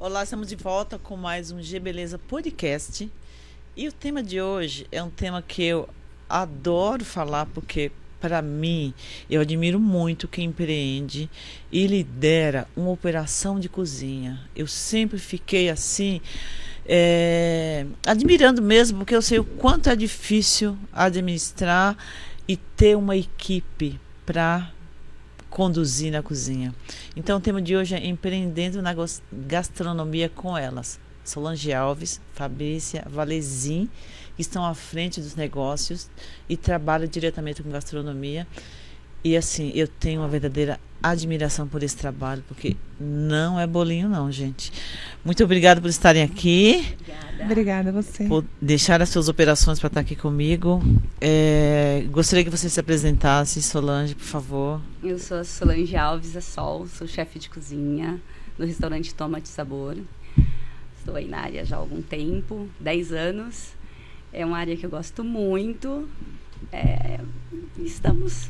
Olá, estamos de volta com mais um G Beleza Podcast. E o tema de hoje é um tema que eu adoro falar, porque, para mim, eu admiro muito quem empreende e lidera uma operação de cozinha. Eu sempre fiquei assim, admirando mesmo, porque eu sei o quanto é difícil administrar e ter uma equipe para conduzir na cozinha. Então, o tema de hoje é empreendendo na gastronomia com elas. Solange Alves, Fabrícia Valezin, que estão à frente dos negócios e trabalham diretamente com gastronomia. E assim, eu tenho uma verdadeira admiração por esse trabalho, porque não é bolinho não, gente. Muito obrigada por estarem aqui. Obrigada a você. Por deixar as suas operações para estar aqui comigo. Gostaria que você se apresentasse, Solange, por favor. Eu sou a Solange Alves, a Sol, sou chefe de cozinha no restaurante Tomate Sabor. Estou aí na área já há algum tempo, 10 anos. É uma área que eu gosto muito. Estamos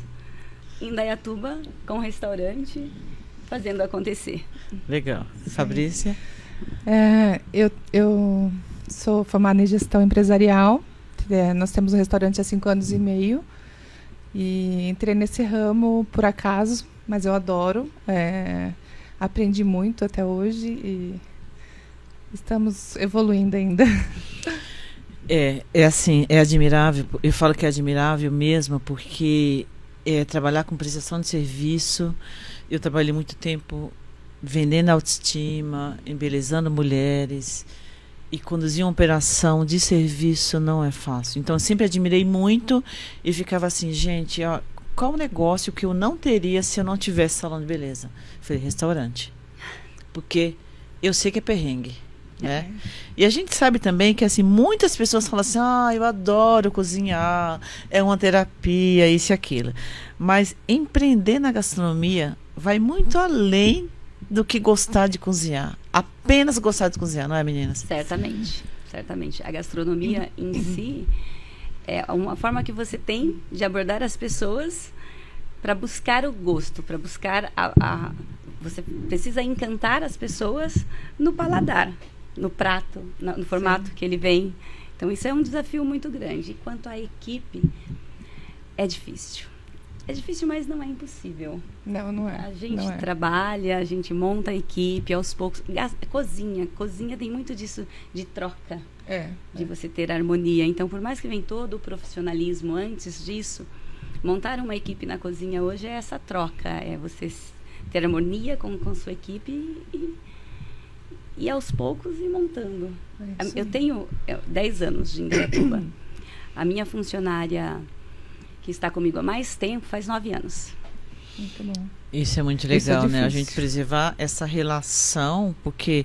em Indaiatuba com um restaurante fazendo acontecer. Legal. Fabrícia? Eu sou formada em gestão empresarial. Nós temos um restaurante há 5 anos e meio. E entrei nesse ramo por acaso, mas eu adoro. Aprendi muito até hoje e estamos evoluindo ainda. Assim, é admirável. Eu falo que é admirável mesmo, porque trabalhar com prestação de serviço. Eu trabalhei muito tempo vendendo autoestima, embelezando mulheres, e conduzir uma operação de serviço não é fácil. Então, eu sempre admirei muito e ficava assim, gente, ó, qual o negócio que eu não teria se eu não tivesse salão de beleza? Eu falei, restaurante. Porque eu sei que é perrengue. Né? E a gente sabe também que assim, muitas pessoas falam assim, eu adoro cozinhar, é uma terapia, isso e aquilo. Mas empreender na gastronomia vai muito além do que gostar de cozinhar. Apenas gostar de cozinhar, não é, meninas? Certamente, certamente. A gastronomia em si é uma forma que você tem de abordar as pessoas para buscar o gosto, para buscar você precisa encantar as pessoas no paladar, no prato, no formato que ele vem. Então, isso é um desafio muito grande. E quanto à equipe, é difícil. É difícil, mas não é impossível. Não é. A gente trabalha, a gente monta a equipe aos poucos. Cozinha tem muito disso de troca, de você ter harmonia. Então, por mais que vem todo o profissionalismo antes disso, montar uma equipe na cozinha hoje é essa troca. É você ter harmonia com sua equipe e aos poucos ir montando. Eu tenho 10 anos de Indaiatuba. A minha funcionária que está comigo há mais tempo faz 9 anos. Muito bom. Isso é muito legal, né? A gente preservar essa relação, porque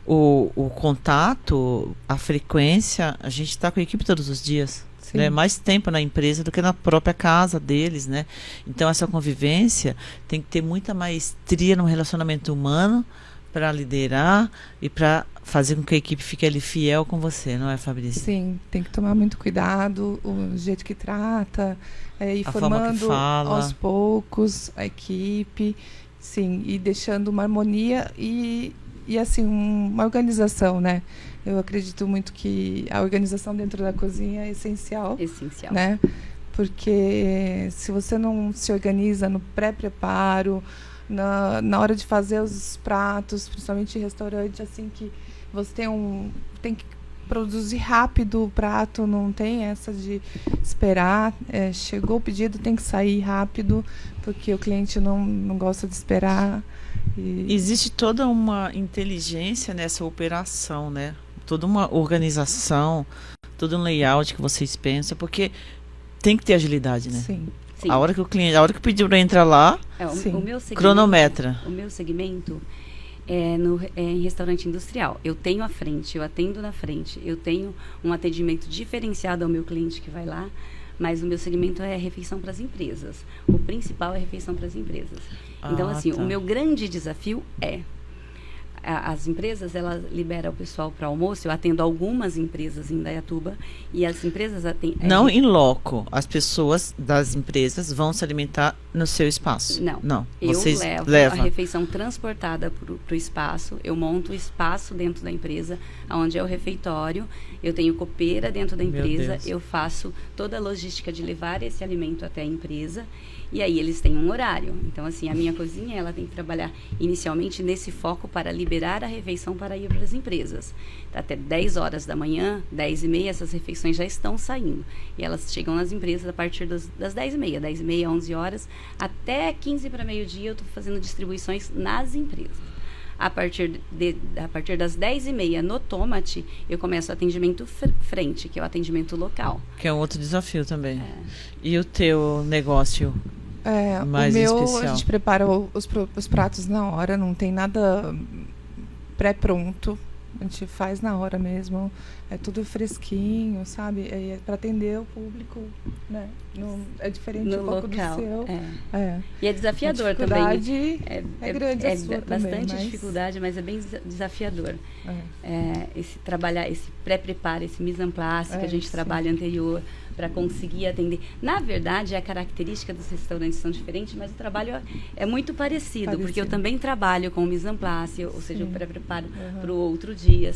o contato, a frequência, a gente está com a equipe todos os dias. Né? Mais tempo na empresa do que na própria casa deles, né? Então, essa convivência tem que ter muita maestria no relacionamento humano para liderar e para fazer com que a equipe fique ali fiel com você, não é, Fabrícia? Sim, tem que tomar muito cuidado, o jeito que trata, ir formando aos poucos a equipe, sim, e deixando uma harmonia e assim, uma organização, né? Eu acredito muito que a organização dentro da cozinha é essencial. Essencial. Né? Porque se você não se organiza no pré-preparo, na hora de fazer os pratos, principalmente em restaurante, assim, que você tem que produzir rápido o prato, não tem essa de esperar. Chegou o pedido, tem que sair rápido, porque o cliente não gosta de esperar. Existe toda uma inteligência nessa operação, né? Toda uma organização, todo um layout que vocês pensam, porque tem que ter agilidade, né? Sim. Sim. A hora que o pediu para entrar lá, o meu segmento, cronometra. O meu segmento é em restaurante industrial. Eu tenho à frente, eu atendo na frente, eu tenho um atendimento diferenciado ao meu cliente que vai lá, mas o meu segmento é refeição para as empresas. O principal é refeição para as empresas. Então, assim, o meu grande desafio as empresas, elas liberam o pessoal para almoço. Eu atendo algumas empresas em Indaiatuba e as empresas não em loco. As pessoas das empresas vão se alimentar no seu espaço. Não. Vocês eu levo levam a refeição transportada para o espaço. Eu monto o espaço dentro da empresa, onde é o refeitório. Eu tenho copeira dentro da empresa. Eu faço toda a logística de levar esse alimento até a empresa. E aí eles têm um horário. Então, assim, a minha cozinha, ela tem que trabalhar inicialmente nesse foco para liberar a refeição para ir para as empresas. Até 10 horas da manhã, 10h30, essas refeições já estão saindo. E elas chegam nas empresas a partir das 10h30. 10h30, 11 horas, até 15 para meio-dia eu estou fazendo distribuições nas empresas. A partir das 10h30 no Tomate, eu começo o atendimento frente, que é o atendimento local. Que é um outro desafio também. E o teu negócio mais o meu, especial? A gente prepara os pratos na hora, não tem nada pré-pronto. A gente faz na hora mesmo. É tudo fresquinho, sabe? É para atender o público, né? É diferente um pouco do seu. E é desafiador também. É grande a sua bastante também, dificuldade, mas é bem desafiador. Esse trabalhar, esse pré-preparo, esse mise en place que a gente trabalha anterior para conseguir atender. Na verdade, a característica dos restaurantes são diferentes, mas o trabalho é muito parecido. Porque eu também trabalho com o mise en place, ou seja, o pré-preparo para o outro dia.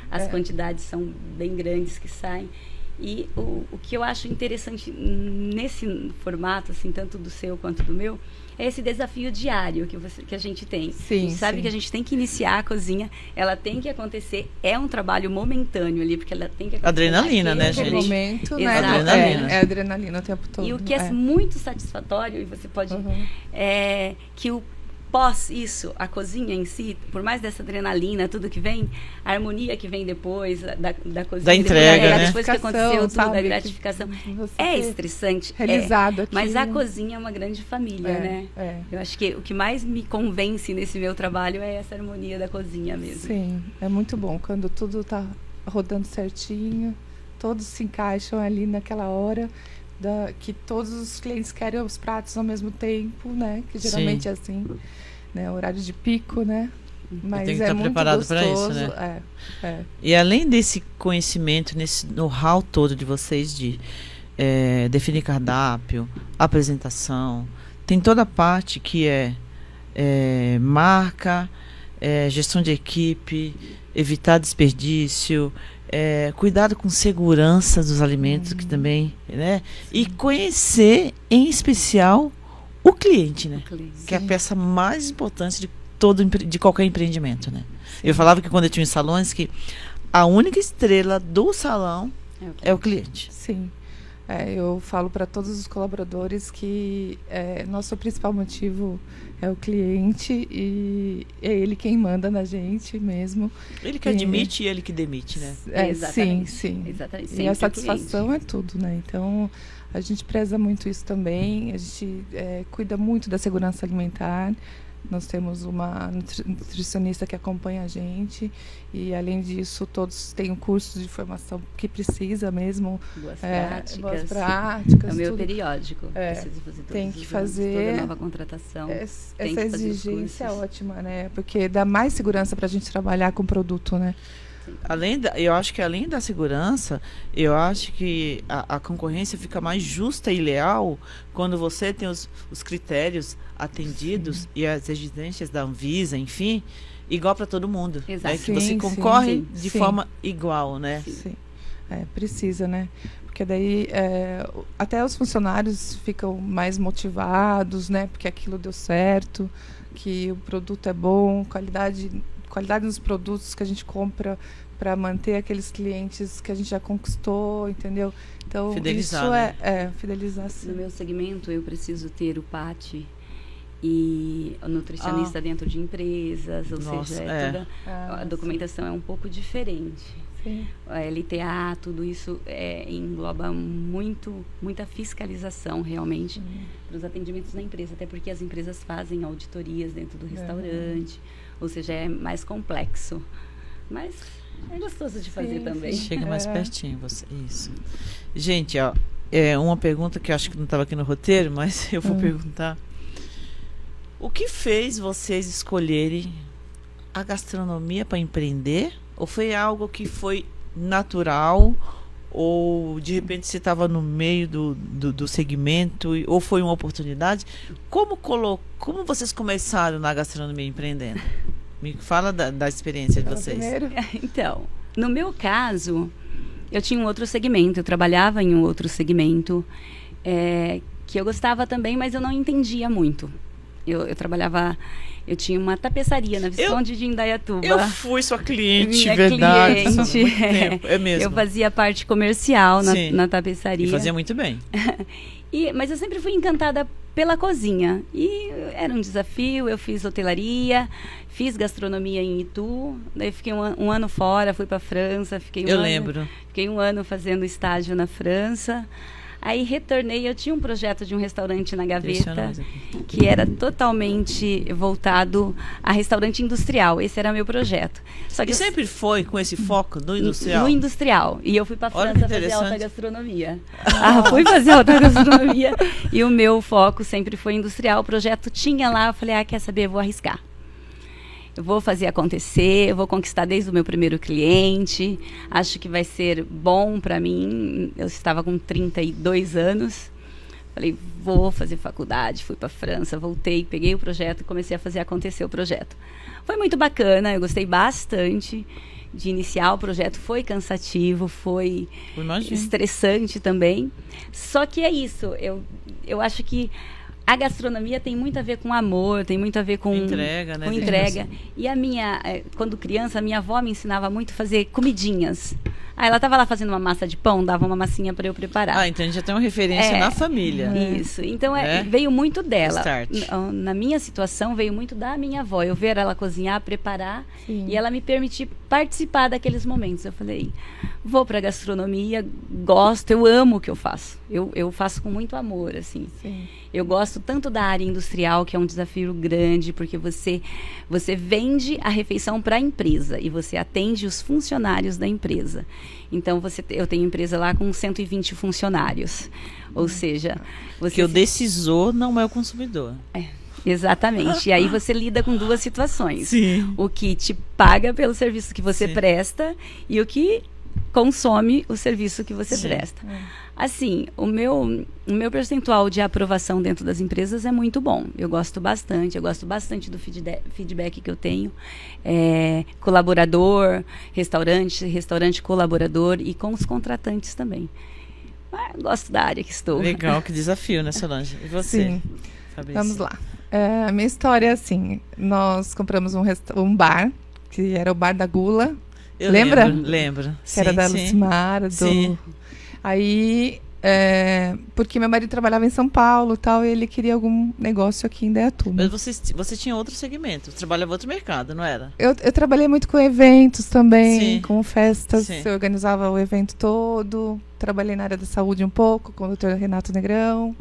As quantidades são bem grandes que saem. E o que eu acho interessante nesse formato, assim, tanto do seu quanto do meu, é esse desafio diário que a gente tem. A gente sabe que a gente tem que iniciar a cozinha, ela tem que acontecer, é um trabalho momentâneo ali, porque ela tem que acontecer. Adrenalina, né, gente? Momento, né? Adrenalina. É adrenalina o tempo todo. E o que é muito satisfatório, e você pode... é que o pós isso, a cozinha em si, por mais dessa adrenalina, tudo que vem, a harmonia que vem depois da cozinha. Da entrega, né? Depois que aconteceu tudo, da gratificação. É estressante. Realizado aqui. Mas a cozinha é uma grande família, né? Eu acho que o que mais me convence nesse meu trabalho é essa harmonia da cozinha mesmo. Sim, é muito bom. Quando tudo está rodando certinho, todos se encaixam ali naquela hora. Que todos os clientes querem os pratos ao mesmo tempo, né? Que geralmente é assim, né? Horário de pico, né? Mas tem que estar preparado para isso, né? E além desse conhecimento, nesse know-how todo de vocês de definir cardápio, apresentação, tem toda a parte que é marca, gestão de equipe, evitar desperdício, cuidado com segurança dos alimentos, que também, né? E conhecer, em especial, o cliente, né? Que é a peça mais importante de qualquer empreendimento, né? Eu falava que quando eu tinha em salões, que a única estrela do salão é o cliente. Sim. Eu falo para todos os colaboradores que nosso principal motivo é o cliente e é ele quem manda na gente mesmo. Ele que admite e ele que demite, né? Sim. Exatamente. E a satisfação é tudo, né? Então, a gente preza muito isso também. A gente cuida muito da segurança alimentar. Nós temos uma nutricionista que acompanha a gente e, além disso, todos têm um curso de formação que precisa mesmo. Boas práticas. É o meu periódico. Preciso fazer tem que fazer toda nova contratação. Essa exigência é ótima, né? Porque dá mais segurança para a gente trabalhar com o produto, né? Eu acho que além da segurança, eu acho que a concorrência fica mais justa e leal quando você tem os critérios atendidos e as exigências da Anvisa, enfim, igual para todo mundo. Exato. Que você concorre de forma igual, né? Sim. Precisa, né? Porque daí até os funcionários ficam mais motivados, né? Porque aquilo deu certo, que o produto é bom, qualidade dos produtos que a gente compra para manter aqueles clientes que a gente já conquistou, entendeu? Então, fidelizar, isso né? Fidelizar, sim. No meu segmento, eu preciso ter o PAT e o nutricionista dentro de empresas, ou seja, toda a documentação é um pouco diferente. Sim. A LTA, tudo isso engloba muita fiscalização, realmente, para os atendimentos na empresa, até porque as empresas fazem auditorias dentro do restaurante, ou seja, é mais complexo. Mas é gostoso de fazer também. Chega mais pertinho, você. Isso. Gente, uma pergunta que eu acho que não estava aqui no roteiro, mas eu vou perguntar. O que fez vocês escolherem a gastronomia para empreender? Ou foi algo que foi natural? Ou de repente você estava no meio do segmento? Ou foi uma oportunidade? Como vocês começaram na gastronomia empreendendo? Me fala da experiência de vocês. Então, no meu caso, eu tinha um outro segmento. Eu trabalhava em um outro segmento que eu gostava também, mas eu não entendia muito. Eu trabalhava... Eu tinha uma tapeçaria na Visconde de Indaiatuba. Eu fui sua cliente, Minha verdade. Cliente, muito tempo. É mesmo. Eu fazia parte comercial na tapeçaria. E fazia muito bem. Mas eu sempre fui encantada pela cozinha. E era um desafio. Eu fiz hotelaria, fiz gastronomia em Itu. Daí fiquei um ano fora, fui para a França. Lembro. Fiquei um ano fazendo estágio na França. Aí retornei, eu tinha um projeto de um restaurante na Gaveta, que era totalmente voltado a restaurante industrial. Esse era meu projeto. Só que e sempre foi com esse foco no industrial? No industrial. E eu fui para a França fazer alta gastronomia. Fui fazer alta gastronomia e o meu foco sempre foi industrial. O projeto tinha lá, eu falei, quer saber, eu vou arriscar. Eu vou fazer acontecer, eu vou conquistar desde o meu primeiro cliente. Acho que vai ser bom para mim. Eu estava com 32 anos. Falei, vou fazer faculdade. Fui para a França, voltei, peguei o projeto e comecei a fazer acontecer o projeto. Foi muito bacana, eu gostei bastante de iniciar o projeto. Foi cansativo, foi estressante também. Só que é isso, eu acho que a gastronomia tem muito a ver com amor, tem muito a ver com entrega, né? Com entrega. E quando criança, a minha avó me ensinava muito a fazer comidinhas. Ela estava lá fazendo uma massa de pão, dava uma massinha para eu preparar. Então a gente já tem uma referência na família. Isso. Então veio muito dela. Start. Na minha situação, veio muito da minha avó. Eu ver ela cozinhar, preparar, Sim. E ela me permitir participar daqueles momentos. Eu falei, vou para gastronomia, gosto, eu amo o que eu faço. Eu faço com muito amor, assim. Sim. Eu gosto tanto da área industrial, que é um desafio grande, porque você vende a refeição para a empresa e você atende os funcionários da empresa. Então, eu tenho empresa lá com 120 funcionários. Ou seja... Porque o decisor não é o consumidor. Exatamente. E aí você lida com duas situações. Sim. O que te paga pelo serviço que você presta e o que consome o serviço que você presta. Assim, o meu percentual de aprovação dentro das empresas é muito bom. Eu gosto bastante do feedback que eu tenho. Colaborador, restaurante colaborador e com os contratantes também. Gosto da área que estou. Legal, que desafio, né, Solange? E você? Sim. Fabrício? Vamos lá. A minha história é assim, nós compramos um bar, que era o Bar da Gula. Lembra? Lembro. Que era da Lucimara. Aí, porque meu marido trabalhava em São Paulo e ele queria algum negócio aqui em Indaiatuba. Mas você tinha outro segmento, você trabalhava em outro mercado, não era? Eu trabalhei muito com eventos também, Sim. com festas. Sim. Eu organizava o evento todo. Trabalhei na área da saúde um pouco, com o Dr. Renato Negrão.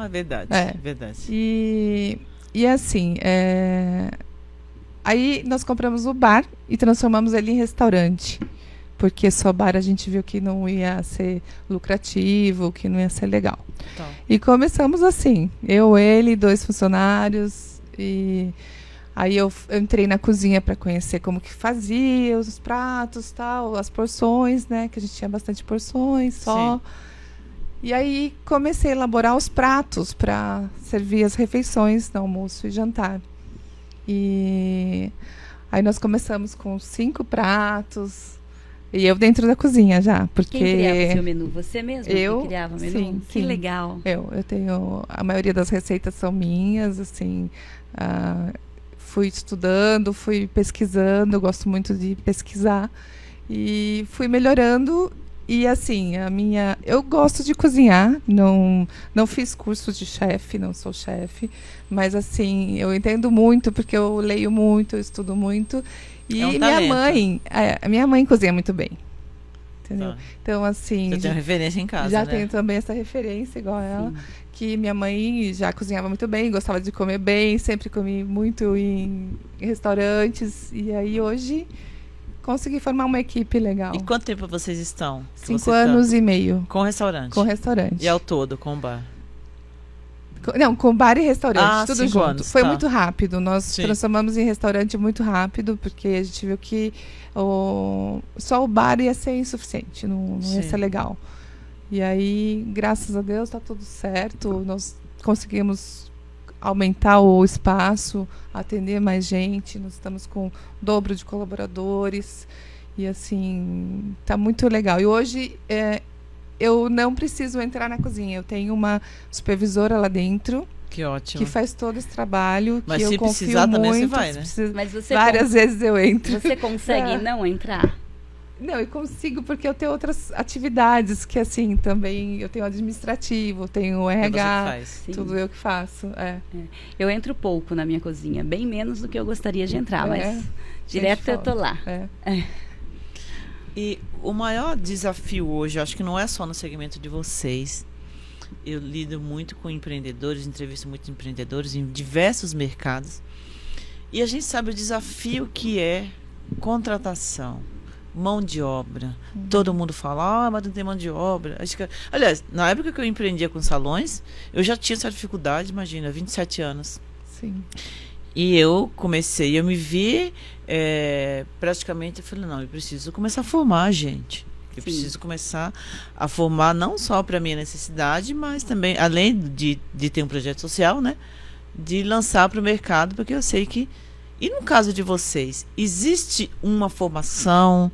É verdade. Verdade. E assim, aí nós compramos o bar e transformamos ele em restaurante. Porque só bar a gente viu que não ia ser lucrativo, que não ia ser legal. Então. E começamos assim, ele, 2 funcionários. E aí eu entrei na cozinha para conhecer como que fazia os pratos, as porções, né? Que a gente tinha bastante porções só. Sim. E aí comecei a elaborar os pratos para servir as refeições no almoço e jantar. E aí nós começamos com 5 pratos. E eu dentro da cozinha já, porque... Quem criava o seu menu? Você mesmo que criava o menu? Sim, que legal. Eu tenho... A maioria das receitas são minhas, assim... fui estudando, fui pesquisando, eu gosto muito de pesquisar. E fui melhorando. E assim, eu gosto de cozinhar, não fiz curso de chefe, não sou chefe, mas assim, eu entendo muito, porque eu leio muito, eu estudo muito. E minha mãe cozinha muito bem. Entendeu? Então, assim... Você tem uma referência em casa, já né? tenho também essa referência, igual ela. Que minha mãe já cozinhava muito bem, gostava de comer bem, sempre comi muito em restaurantes. E aí, hoje, consegui formar uma equipe legal. E quanto tempo vocês estão? 5 anos e meio. Com restaurante? Com restaurante. E ao todo, com o bar? Não, com bar e restaurante, tudo 5 junto. anos, Foi tá. muito rápido. Nós Sim. transformamos em restaurante muito rápido, porque a gente viu que só o bar ia ser insuficiente, não ia ser legal. E aí, graças a Deus, está tudo certo. Nós conseguimos aumentar o espaço, atender mais gente. Nós estamos com o dobro de colaboradores. E assim, tá muito legal. E hoje eu não preciso entrar na cozinha. Eu tenho uma supervisora lá dentro. Que ótimo. Que faz todo esse trabalho. Mas que se eu confio precisar muito, também você vai, né? Mas você várias vezes eu entro. Você consegue não entrar? Não, eu consigo porque eu tenho outras atividades que, assim, também eu tenho administrativo, tenho RH, tudo eu que faço. Eu entro pouco na minha cozinha, bem menos do que eu gostaria de entrar, mas direto eu tô lá. E o maior desafio hoje, acho que não é só no segmento de vocês. Eu lido muito com empreendedores, entrevisto muitos empreendedores em diversos mercados. E a gente sabe o desafio que é contratação. Mão de obra. Todo mundo fala, mas não tem mão de obra. Aliás, na época que eu empreendia com salões, eu já tinha essa dificuldade, imagina, 27 anos. Sim. E eu me vi praticamente, eu falei, não, eu preciso começar a formar gente. Eu preciso começar a formar não só para a minha necessidade, mas também, além de ter um projeto social, né? De lançar para o mercado, porque eu sei que... E no caso de vocês, existe uma formação?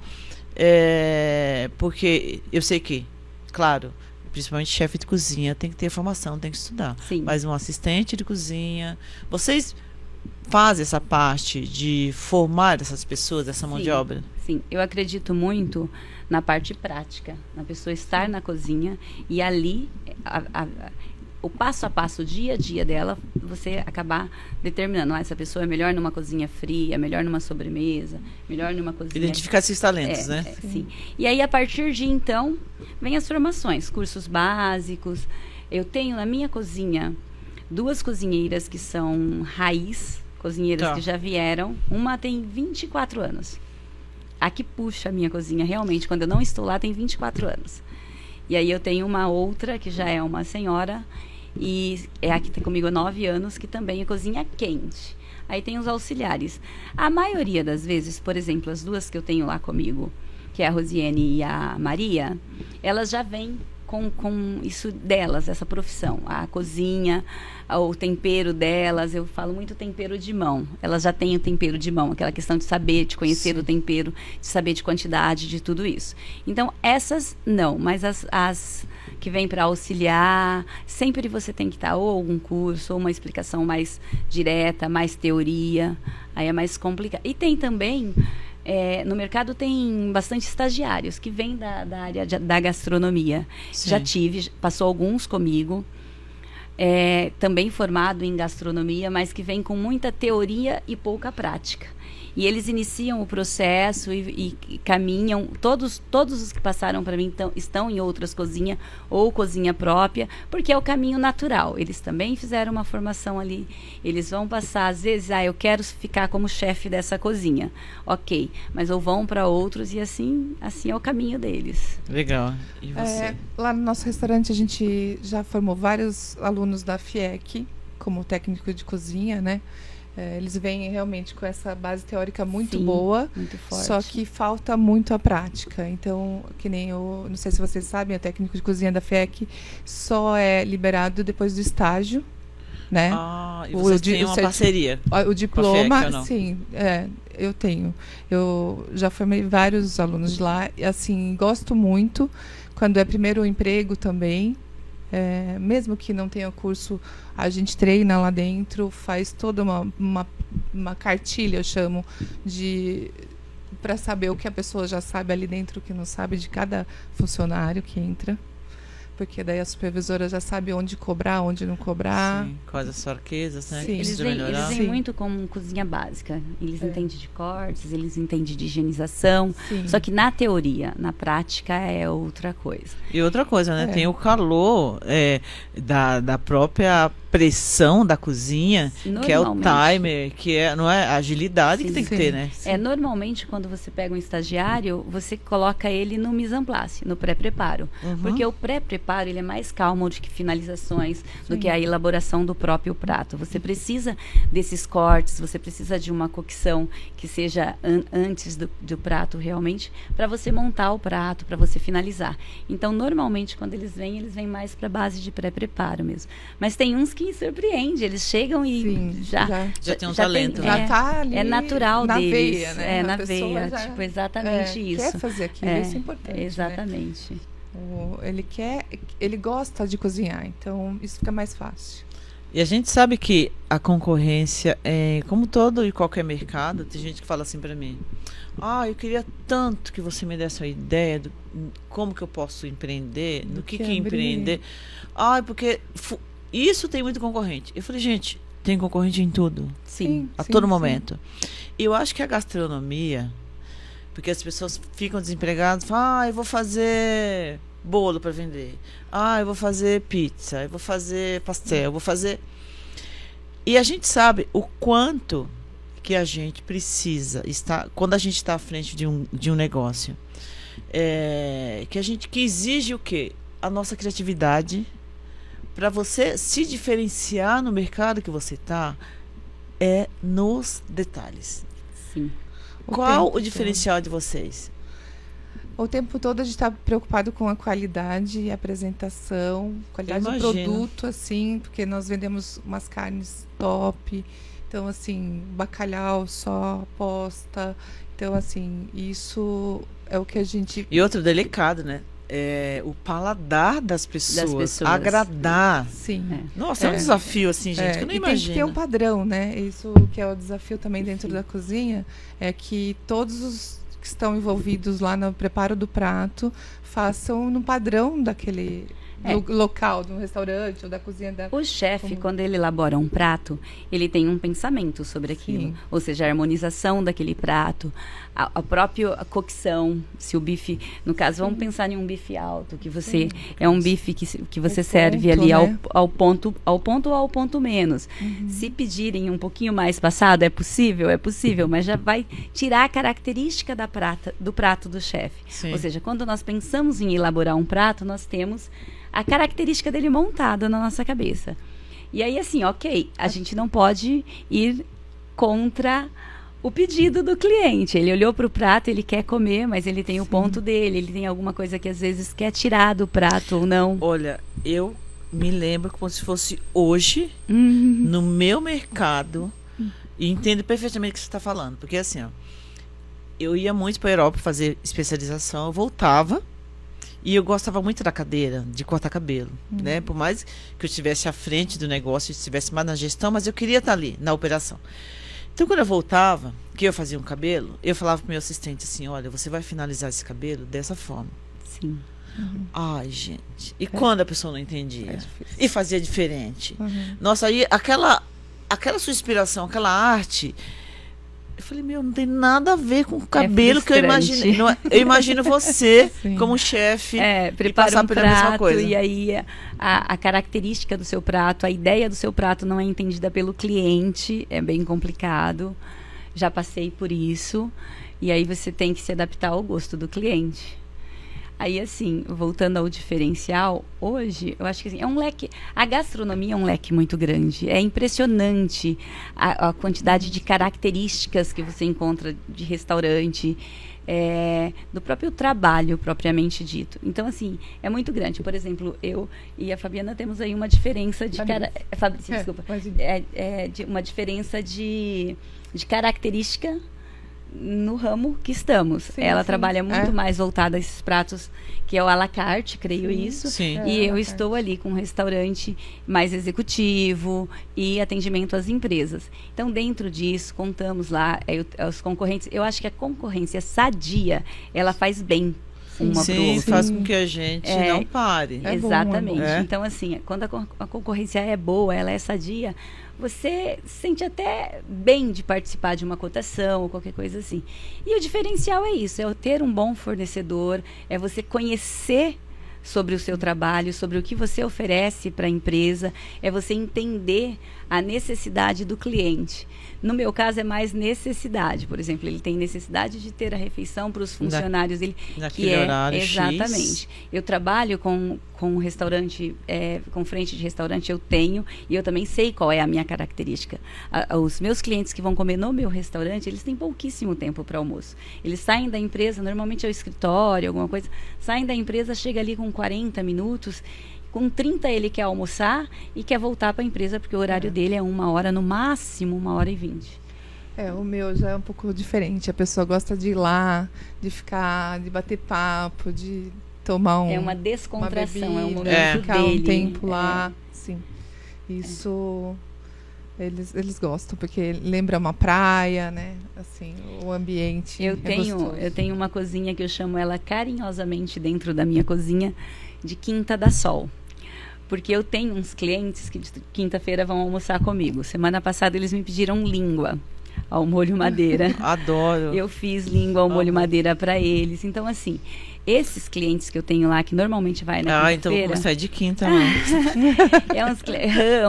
Porque eu sei que, claro, principalmente chefe de cozinha tem que ter formação, tem que estudar. Sim. Mas um assistente de cozinha, vocês fazem essa parte de formar essas pessoas, essa mão de obra? Sim, eu acredito muito na parte prática, na pessoa estar na cozinha e ali o passo a passo, o dia a dia dela, você acabar determinando, essa pessoa é melhor numa cozinha fria, melhor numa sobremesa, melhor numa cozinha... Identificar esses talentos, né? Sim. E aí, a partir de então, vem as formações, cursos básicos. Eu tenho na minha cozinha 2 cozinheiras que são raiz, cozinheiras que já vieram. Uma tem 24 anos. A que puxa a minha cozinha, realmente, quando eu não estou lá, tem 24 anos. E aí eu tenho uma outra, que já é uma senhora... E é a que está comigo há 9 anos, que também é cozinha quente. Aí tem os auxiliares. A maioria das vezes, por exemplo, as 2 que eu tenho lá comigo, que é a Rosiane e a Maria, elas já vêm com isso delas, essa profissão. A cozinha, o tempero delas, eu falo muito tempero de mão. Elas já têm o tempero de mão, aquela questão de saber, de conhecer o tempero, de saber de quantidade, de tudo isso. Então, essas não, mas as que vêm para auxiliar, sempre você tem que estar ou algum curso, ou uma explicação mais direta, mais teoria, aí é mais complicado. E tem também... no mercado tem bastante estagiários que vêm da área da gastronomia. Sim. Já tive, passou alguns comigo, também formado em gastronomia, mas que vem com muita teoria e pouca prática. E eles iniciam o processo e caminham. Todos os que passaram para mim estão em outras cozinhas ou cozinha própria, porque é o caminho natural. Eles também fizeram uma formação ali. Eles vão passar, às vezes, eu quero ficar como chefe dessa cozinha. Ok, mas ou vão para outros e assim é o caminho deles. Legal. E você? Lá no nosso restaurante a gente já formou vários alunos da FIEC como técnico de cozinha, né? Eles vêm realmente com essa base teórica muito boa, muito forte. Só que falta muito a prática. Então, que nem eu, não sei se vocês sabem, o técnico de cozinha da FIEC só é liberado depois do estágio, né? E vocês têm uma parceria? O diploma, com a FIEC, ou não? Sim, eu tenho. Eu já formei vários alunos de lá, e assim, gosto muito. Quando é primeiro emprego também, mesmo que não tenha curso, a gente treina lá dentro, faz toda uma cartilha, eu chamo, para saber o que a pessoa já sabe ali dentro, o que não sabe de cada funcionário que entra. Porque daí a supervisora já sabe onde cobrar, onde não cobrar. Sim, quais as fraquezas, né? Sim. Eles vêm muito como cozinha básica. Eles entendem de cortes, eles entendem de higienização. Sim. Só que na teoria, na prática, é outra coisa. E outra coisa, né? Tem o calor da própria pressão da cozinha, que é o timer, que é, não é, a agilidade que tem que ter, né? Normalmente, quando você pega um estagiário, você coloca ele no mise en place, no pré-preparo. Porque o pré-preparo, ele é mais calmo do que finalizações, do que a elaboração do próprio prato. Você precisa desses cortes, você precisa de uma cocção que seja antes do prato, realmente, para você montar o prato, para você finalizar. Então, normalmente, quando eles vêm mais para a base de pré-preparo mesmo. Mas tem uns que surpreende, eles chegam e já tem um talento. Já tá ali é natural na deles. Veia, né? Na veia, tipo, exatamente isso. Quer fazer aquilo, isso é importante. Exatamente. Né? Ele gosta de cozinhar, então isso fica mais fácil. E a gente sabe que a concorrência, como todo e qualquer mercado, tem gente que fala assim para mim, eu queria tanto que você me desse uma ideia de como que eu posso empreender, no que empreender. Porque isso tem muito concorrente. Eu falei, gente, tem concorrente em tudo. Sim. A todo momento. E eu acho que a gastronomia, porque as pessoas ficam desempregadas, falam, eu vou fazer bolo para vender. Eu vou fazer pizza, eu vou fazer pastel, eu vou fazer... E a gente sabe o quanto que a gente precisa estar, quando a gente está à frente de um negócio, que exige o quê? A nossa criatividade, para você se diferenciar no mercado que você está, nos detalhes. Sim. Qual o diferencial de vocês? O tempo todo a gente está preocupado com a qualidade, a apresentação, qualidade do produto, assim, porque nós vendemos umas carnes top. Então, assim, bacalhau só, posta. Então, assim, isso é o que a gente... E outro delicado, né? O paladar das pessoas. Agradar. Sim. Nossa, é um desafio, assim, gente, que eu não imagino. Tem que ter um padrão, né? Isso que é o desafio também dentro da cozinha, é que todos os que estão envolvidos lá no preparo do prato façam no padrão daquele local, do restaurante ou da cozinha da... O chefe, quando ele elabora um prato, ele tem um pensamento sobre aquilo. Sim. Ou seja, a harmonização daquele prato, a própria cocção, se o bife... No caso, vamos pensar em um bife alto, que você... É um bife que você serve ali, né? ao ponto ou ao ponto menos. Se pedirem um pouquinho mais passado, é possível, mas já vai tirar a característica do prato do chefe. Ou seja, quando nós pensamos em elaborar um prato, nós temos a característica dele montada na nossa cabeça. E aí, assim, a gente não pode ir contra o pedido do cliente. Ele olhou para o prato, ele quer comer, mas ele tem o ponto dele, ele tem alguma coisa que às vezes quer tirar do prato ou não. Olha, eu me lembro como se fosse hoje, no meu mercado, e entendo perfeitamente o que você está falando, porque assim, eu ia muito para a Europa fazer especialização, eu voltava, e eu gostava muito da cadeira, de cortar cabelo, né? Por mais que eu estivesse à frente do negócio, estivesse mais na gestão, mas eu queria estar ali, na operação. Então, quando eu voltava, que eu fazia um cabelo, eu falava pro meu assistente assim, olha, você vai finalizar esse cabelo dessa forma. Sim. Ai, gente. E quando a pessoa não entendia? E fazia diferente. Nossa, aí aquela sua inspiração, aquela arte... Eu falei, não tem nada a ver com o cabelo que eu imaginei. Eu imagino você como chefe e passar pela mesma coisa. E aí a característica do seu prato, a ideia do seu prato não é entendida pelo cliente, é bem complicado. Já passei por isso. E aí você tem que se adaptar ao gosto do cliente. Aí, assim, voltando ao diferencial, hoje, eu acho que assim, é um leque... A gastronomia é um leque muito grande. É impressionante a quantidade de características que você encontra de restaurante, do próprio trabalho, propriamente dito. Então, assim, é muito grande. Por exemplo, eu e a Fabiana temos aí uma diferença de... uma diferença de característica... no ramo que estamos. Ela trabalha muito mais voltada a esses pratos, que é o à la carte, creio isso. E eu estou ali com um restaurante mais executivo e atendimento às empresas. Então, dentro disso, contamos lá os concorrentes. Eu acho que a concorrência sadia, ela faz bem uma pro outro. Faz com que a gente não pare. Exatamente. Então, assim, quando a concorrência é boa, ela é sadia, você se sente até bem de participar de uma cotação ou qualquer coisa assim. E o diferencial é isso, é ter um bom fornecedor, é você conhecer sobre o seu trabalho, sobre o que você oferece para a empresa, é você entender a necessidade do cliente. No meu caso, é mais necessidade. Por exemplo, ele tem necessidade de ter a refeição para os funcionários dele, naquele horário exatamente. X. Eu trabalho com restaurante, com frente de restaurante, eu tenho, e eu também sei qual é a minha característica. Os meus clientes que vão comer no meu restaurante, eles têm pouquíssimo tempo para almoço. Eles saem da empresa, normalmente é o escritório, alguma coisa, saem da empresa, chega ali com 40 minutos, com 30 ele quer almoçar e quer voltar para a empresa, porque o horário dele é 1 hora, no máximo 1h20. O meu já é um pouco diferente. A pessoa gosta de ir lá, de ficar, de bater papo, de tomar uma descontração, uma bebida, é um momento ficar dele. Um tempo lá. Sim. Isso eles gostam, porque lembra uma praia, né? Assim, o ambiente. Eu tenho uma cozinha que eu chamo ela carinhosamente dentro da minha cozinha de Quinta da Sol. Porque eu tenho uns clientes que de quinta-feira vão almoçar comigo. Semana passada eles me pediram língua ao molho madeira. Adoro. Eu fiz língua ao molho madeira para eles. Então, assim, esses clientes que eu tenho lá, que normalmente vai na quinta-feira... então vou começar de quinta, né?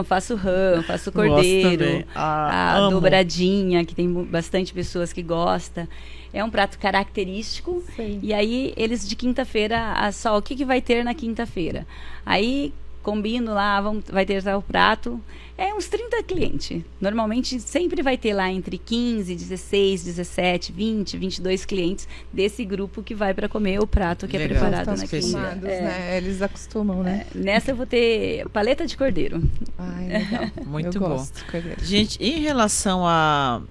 Faço cordeiro, a dobradinha, que tem bastante pessoas que gostam. É um prato característico. Sim. E aí, eles de quinta-feira, o que vai ter na quinta-feira? Aí, combino lá, vai ter o prato. É uns 30 clientes. Normalmente, sempre vai ter lá entre 15, 16, 17, 20, 22 clientes desse grupo que vai para comer o prato que é preparado na quinta. Né? Eles acostumam, né? Nessa eu vou ter paleta de cordeiro. Ai, legal. Muito bom. Gente, em relação a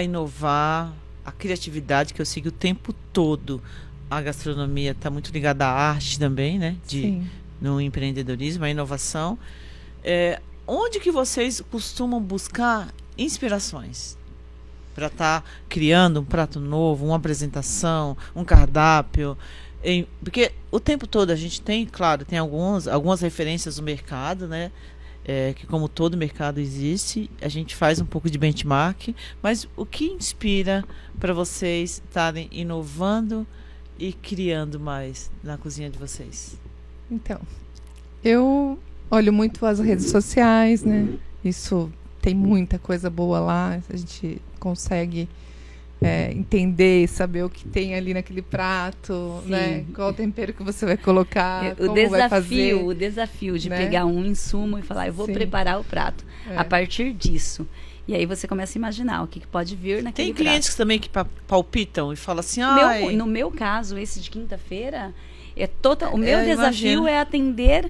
inovar, a criatividade que eu sigo o tempo todo, a gastronomia está muito ligada à arte também, né? No empreendedorismo, a inovação. Onde que vocês costumam buscar inspirações para estar criando um prato novo, uma apresentação, um cardápio? Porque o tempo todo a gente tem, claro, tem algumas referências no mercado, né? Que como todo mercado existe, a gente faz um pouco de benchmark, mas o que inspira para vocês estarem inovando e criando mais na cozinha de vocês? Então, eu olho muito as redes sociais, né? Isso tem muita coisa boa lá, a gente consegue entender e saber o que tem ali naquele prato, né? Qual o tempero que você vai colocar, como vai fazer. O desafio de pegar um insumo e falar, eu vou preparar o prato a partir disso. E aí você começa a imaginar o que pode vir naquele prato. Tem clientes também que palpitam e falam assim, no meu caso, esse de quinta-feira, o meu desafio é atender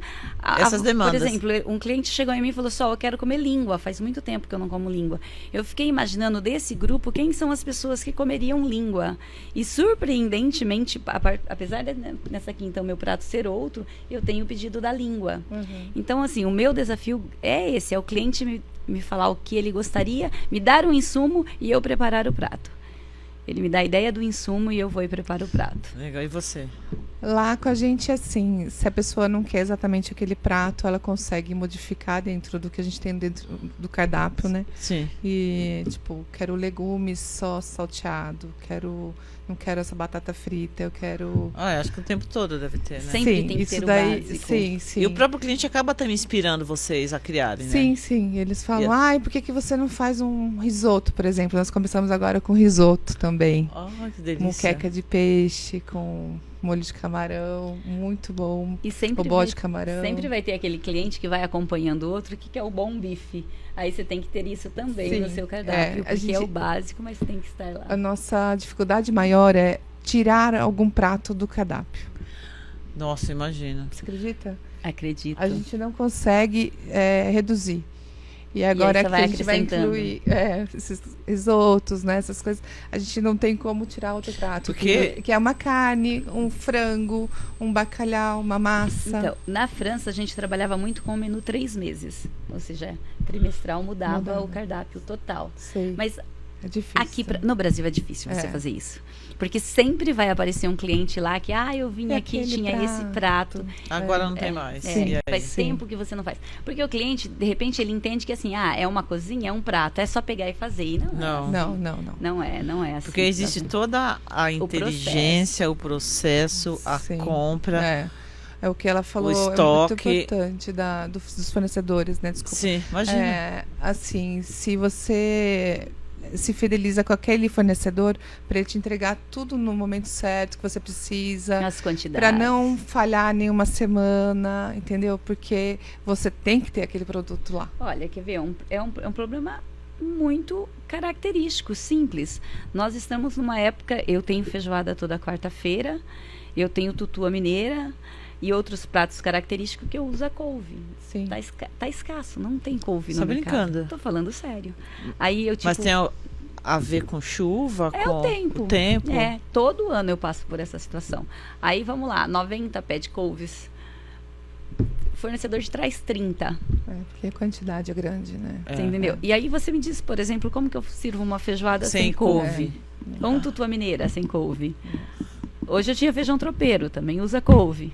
essas demandas. Por exemplo, um cliente chegou em mim e falou eu quero comer língua, faz muito tempo que eu não como língua. Eu fiquei imaginando desse grupo quem são as pessoas que comeriam língua. E surpreendentemente, apesar de nessa quinta o meu prato ser outro, eu tenho o pedido da língua. Então, assim, o meu desafio é esse, é o cliente me falar o que ele gostaria, me dar um insumo e eu preparar o prato. Ele me dá a ideia do insumo e eu vou e preparo o prato. Legal, e você? Lá com a gente, assim, se a pessoa não quer exatamente aquele prato, ela consegue modificar dentro do que a gente tem dentro do cardápio, né? Sim. E, tipo, quero legumes só salteado, não quero essa batata frita, eu quero... acho que o tempo todo deve ter, né? Sempre tem que ter o básico. Sim. E o próprio cliente acaba também inspirando vocês a criarem, né? Sim. Eles falam, por que você não faz um risoto, por exemplo? Nós começamos agora com risoto também. Que delícia. Moqueca de peixe com molho de camarão, muito bom. E sempre bobó de camarão. Sempre vai ter aquele cliente que vai acompanhando o outro que quer o bom bife. Aí você tem que ter isso também no seu cardápio, porque é o básico, mas tem que estar lá. A nossa dificuldade maior é tirar algum prato do cardápio. Nossa, imagina. Você acredita? Acredito. A gente não consegue reduzir. E agora que a gente vai incluir esses risotos, né, essas coisas, a gente não tem como tirar outro prato. Que é uma carne, um frango, um bacalhau, uma massa. Então, na França, a gente trabalhava muito com o menu 3 meses. Ou seja, trimestral mudava o cardápio total. Sei. Mas é difícil. Aqui no Brasil é difícil você fazer isso. Porque sempre vai aparecer um cliente lá que, eu vim aqui e tinha esse prato. Agora não tem mais. Faz tempo que você não faz. Porque o cliente, de repente, ele entende que assim, é uma cozinha, é um prato, é só pegar e fazer. E não. Não é assim. Porque existe toda a inteligência, o processo, a compra. É o que ela falou, estoque... é muito importante dos fornecedores, né? Desculpa. Sim, imagina. Assim, se você se fideliza com aquele fornecedor para ele te entregar tudo no momento certo que você precisa, as quantidades, para não falhar nenhuma semana, entendeu? Porque você tem que ter aquele produto lá. Olha, quer ver? É um problema muito característico, simples. Nós estamos numa época, eu tenho feijoada toda quarta-feira, eu tenho tutua mineira e outros pratos característicos que eu uso a couve. Sim. Tá escasso, não tem couve no mercado. Brincando. Tô falando sério. Aí eu, tipo, mas tem a ver com chuva? É com o tempo. Todo ano eu passo por essa situação. Aí vamos lá, 90 pé de couves. O fornecedor te traz 30. Porque a quantidade é grande, né? Você entendeu? E aí você me diz, por exemplo, como que eu sirvo uma feijoada sem couve? Ou tutua mineira sem couve? Hoje eu tinha feijão tropeiro, também usa couve.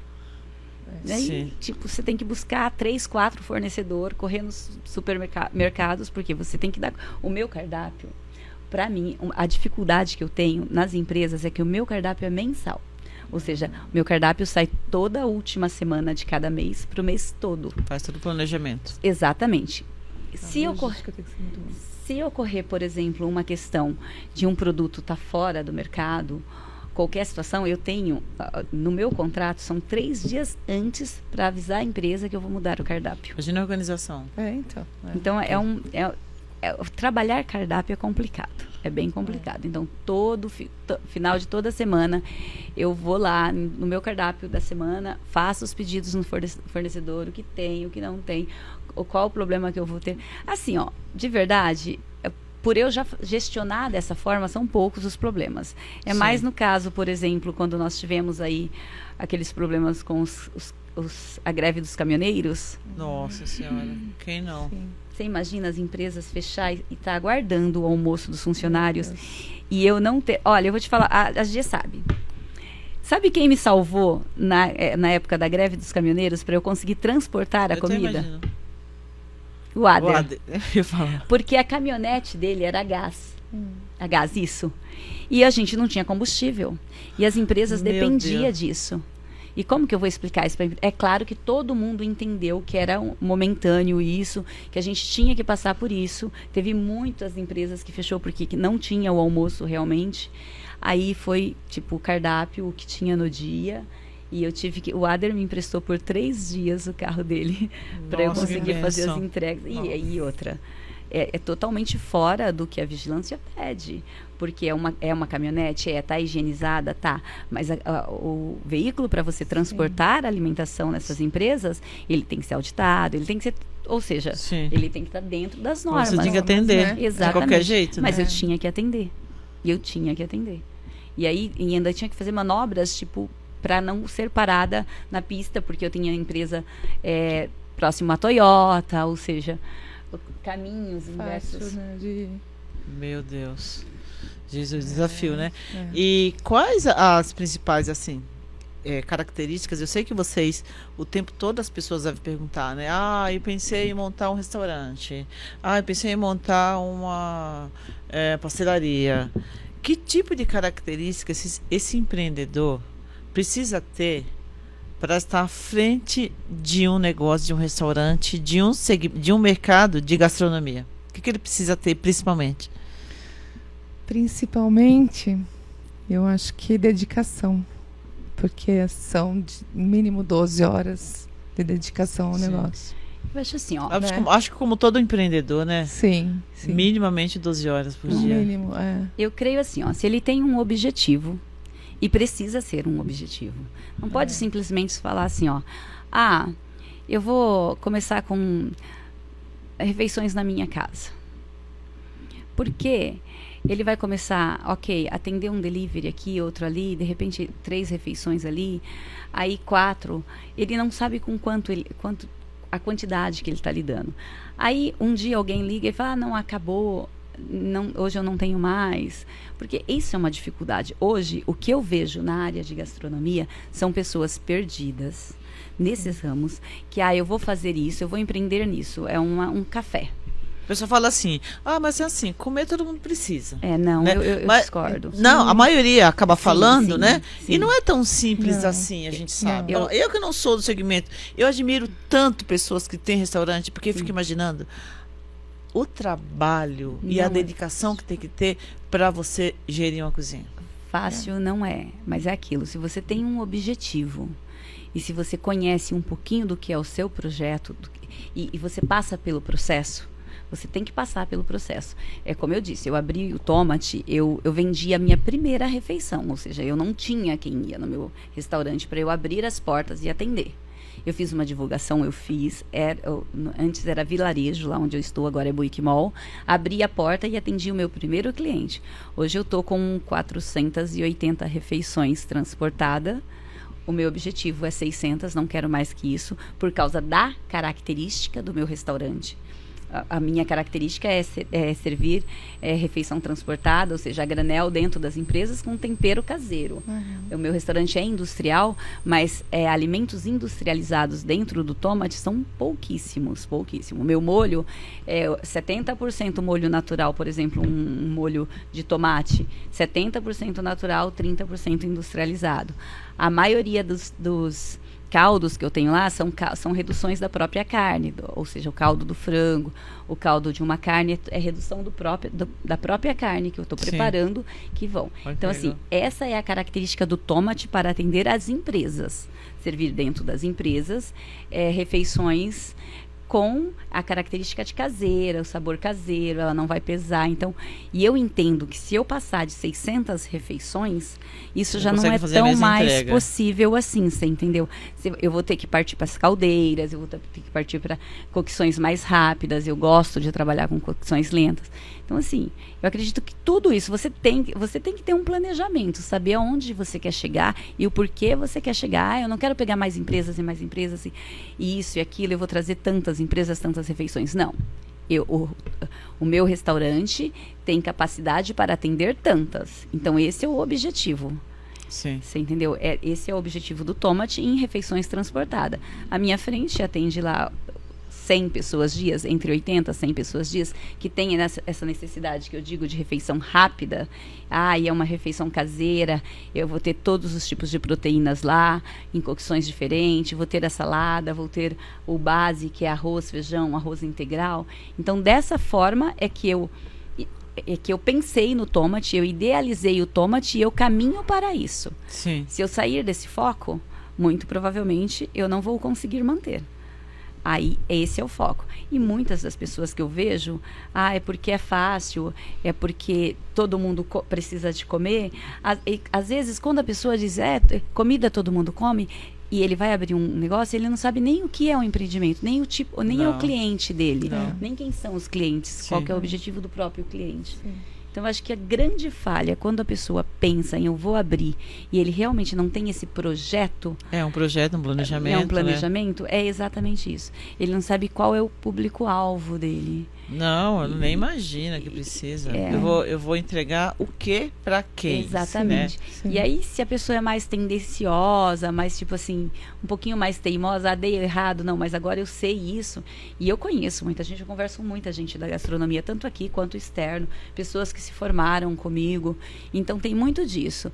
Aí, tipo, você tem que buscar 3, 4 fornecedores, correr nos supermercados, porque você tem que dar... O meu cardápio, para mim, a dificuldade que eu tenho nas empresas é que o meu cardápio é mensal. Ou seja, o meu cardápio sai toda a última semana de cada mês para o mês todo. Faz todo o planejamento. Exatamente. Se ocorrer, por exemplo, uma questão de um produto estar fora do mercado, qualquer situação, eu tenho, no meu contrato, são 3 dias antes para avisar a empresa que eu vou mudar o cardápio. Imagina a organização. Então, trabalhar cardápio é complicado. É bem complicado. Então, final de toda semana, eu vou lá no meu cardápio da semana, faço os pedidos no fornecedor, o que tem, o que não tem, qual o problema que eu vou ter. Assim, de verdade... Por eu já gestionar dessa forma, são poucos os problemas. É mais no caso, por exemplo, quando nós tivemos aí aqueles problemas com a greve dos caminhoneiros. Nossa Senhora, quem não? Sim. Você imagina as empresas fechar e estar aguardando o almoço dos funcionários e eu não ter... Olha, eu vou te falar, a G sabe. Sabe quem me salvou na época da greve dos caminhoneiros para eu conseguir transportar a comida? Imagino. O Ader. Eu falo. Porque a caminhonete dele era a gás. A gás, isso. E a gente não tinha combustível. E as empresas dependiam disso. E como que eu vou explicar isso para a empresa? É claro que todo mundo entendeu que era momentâneo isso, que a gente tinha que passar por isso. Teve muitas empresas que fechou porque não tinha o almoço realmente. Aí foi, tipo, o cardápio, o que tinha no dia... E eu tive que... O Ader me emprestou por 3 dias o carro dele para eu conseguir fazer as entregas. E outra, é totalmente fora do que a vigilância pede. Porque é uma caminhonete, tá higienizada, tá. Mas o veículo, para você transportar a alimentação nessas empresas, ele tem que ser auditado, ele tem que ser... Ou seja, ele tem que estar dentro das normas. Você tem que atender, né? Exatamente. De qualquer jeito. Mas eu tinha que atender. E aí, ainda tinha que fazer manobras, tipo... para não ser parada na pista, porque eu tinha empresa próximo à Toyota, ou seja, caminhos inversos. Né? Meu Deus. Jesus, desafio, né? E quais as principais, assim, características? Eu sei que vocês, o tempo todo as pessoas devem perguntar, né? Eu pensei em montar um restaurante. Eu pensei em montar uma pastelaria. Que tipo de características esse empreendedor precisa ter para estar à frente de um negócio, de um restaurante, de um mercado de gastronomia? O que ele precisa ter, principalmente? Principalmente, eu acho que dedicação. Porque são de mínimo 12 horas de dedicação ao negócio. Eu acho assim, acho que como todo empreendedor, né? Sim. Minimamente 12 horas por dia. Mínimo, Eu creio assim, se ele tem um objetivo, e precisa ser um objetivo. Não pode simplesmente falar assim, eu vou começar com refeições na minha casa. Porque ele vai começar, atender um delivery aqui, outro ali, de repente 3 refeições ali, aí 4. Ele não sabe com quanto a quantidade que ele está lidando. Aí um dia alguém liga e fala, não, acabou... hoje eu não tenho mais, porque isso é uma dificuldade. Hoje, o que eu vejo na área de gastronomia são pessoas perdidas nesses ramos, que eu vou fazer isso, eu vou empreender nisso, um café. pessoa fala assim, mas é assim, comer todo mundo precisa. Não, né? eu discordo. Não, a maioria acaba falando, sim, né? Sim. E não é tão simples assim, a gente sabe. Eu que não sou do segmento, eu admiro tanto pessoas que têm restaurante, porque eu fico imaginando o trabalho e a dedicação que tem que ter para você gerir uma cozinha. Fácil não é, mas é aquilo. Se você tem um objetivo e se você conhece um pouquinho do que é o seu projeto e você passa pelo processo, você tem que passar pelo processo. É como eu disse, eu abri o Tomate, eu vendi a minha primeira refeição, ou seja, eu não tinha quem ia no meu restaurante para eu abrir as portas e atender. Eu fiz uma divulgação, antes era Vilarejo, lá onde eu estou, agora é Buick Mall. Abri a porta e atendi o meu primeiro cliente. Hoje eu estou com 480 refeições transportadas. O meu objetivo é 600, não quero mais que isso, por causa da característica do meu restaurante. A minha característica é servir refeição transportada, ou seja, a granel dentro das empresas com tempero caseiro. O meu restaurante é industrial, mas alimentos industrializados dentro do Tomate são pouquíssimos. O meu molho é 70% molho natural, por exemplo, um molho de tomate, 70% natural, 30% industrializado. A maioria dos caldos que eu tenho lá são reduções da própria carne, ou seja, o caldo do frango, o caldo de uma carne é redução da própria carne que eu estou preparando, que vão. Então, assim, essa é a característica do Tomate para atender as empresas. Servir dentro das empresas refeições com a característica de caseira, o sabor caseiro, ela não vai pesar. Então, e eu entendo que se eu passar de 600 refeições, isso já não é tão mais possível assim, você entendeu? Eu vou ter que partir para as caldeiras, eu vou ter que partir para cocções mais rápidas, eu gosto de trabalhar com cocções lentas. Então, assim, eu acredito que tudo isso, você tem que ter um planejamento, saber aonde você quer chegar e o porquê você quer chegar. Eu não quero pegar mais empresas e isso e aquilo, eu vou trazer tantas empresas, tantas refeições. Não. O meu restaurante tem capacidade para atender tantas. Então, esse é o objetivo. Sim. Você entendeu? Esse é o objetivo do Tomate em refeições transportadas. A minha frente atende lá 100 pessoas dias, entre 80 e 100 pessoas dias, que tem essa necessidade que eu digo de refeição rápida. E é uma refeição caseira, eu vou ter todos os tipos de proteínas lá, em cocções diferentes, vou ter a salada, vou ter o base, que é arroz, feijão, arroz integral. Então, dessa forma é que eu pensei no Tomate, eu idealizei o Tomate e eu caminho para isso. Sim. Se eu sair desse foco, muito provavelmente eu não vou conseguir manter. Aí, esse é o foco. E muitas das pessoas que eu vejo, é porque é fácil, é porque todo mundo precisa de comer. Às vezes, quando a pessoa diz, comida todo mundo come, e ele vai abrir um negócio, ele não sabe nem o que é um empreendimento, nem o tipo, nem é o cliente dele, nem quem são os clientes, Sim. Qual que é o objetivo do próprio cliente. Sim. Então, eu acho que a grande falha, quando a pessoa pensa em eu vou abrir e ele realmente não tem esse projeto... É um projeto, um planejamento. É um planejamento, é exatamente isso. Ele não sabe qual é o público-alvo dele. Não, nem imagina que precisa. Eu vou entregar o que para quem. Exatamente. Né? E aí, se a pessoa é mais tendenciosa, mais tipo assim, um pouquinho mais teimosa, dei errado, não, mas agora eu sei isso. E eu conheço muita gente, eu converso com muita gente da gastronomia, tanto aqui quanto externo, pessoas que se formaram comigo. Então, tem muito disso.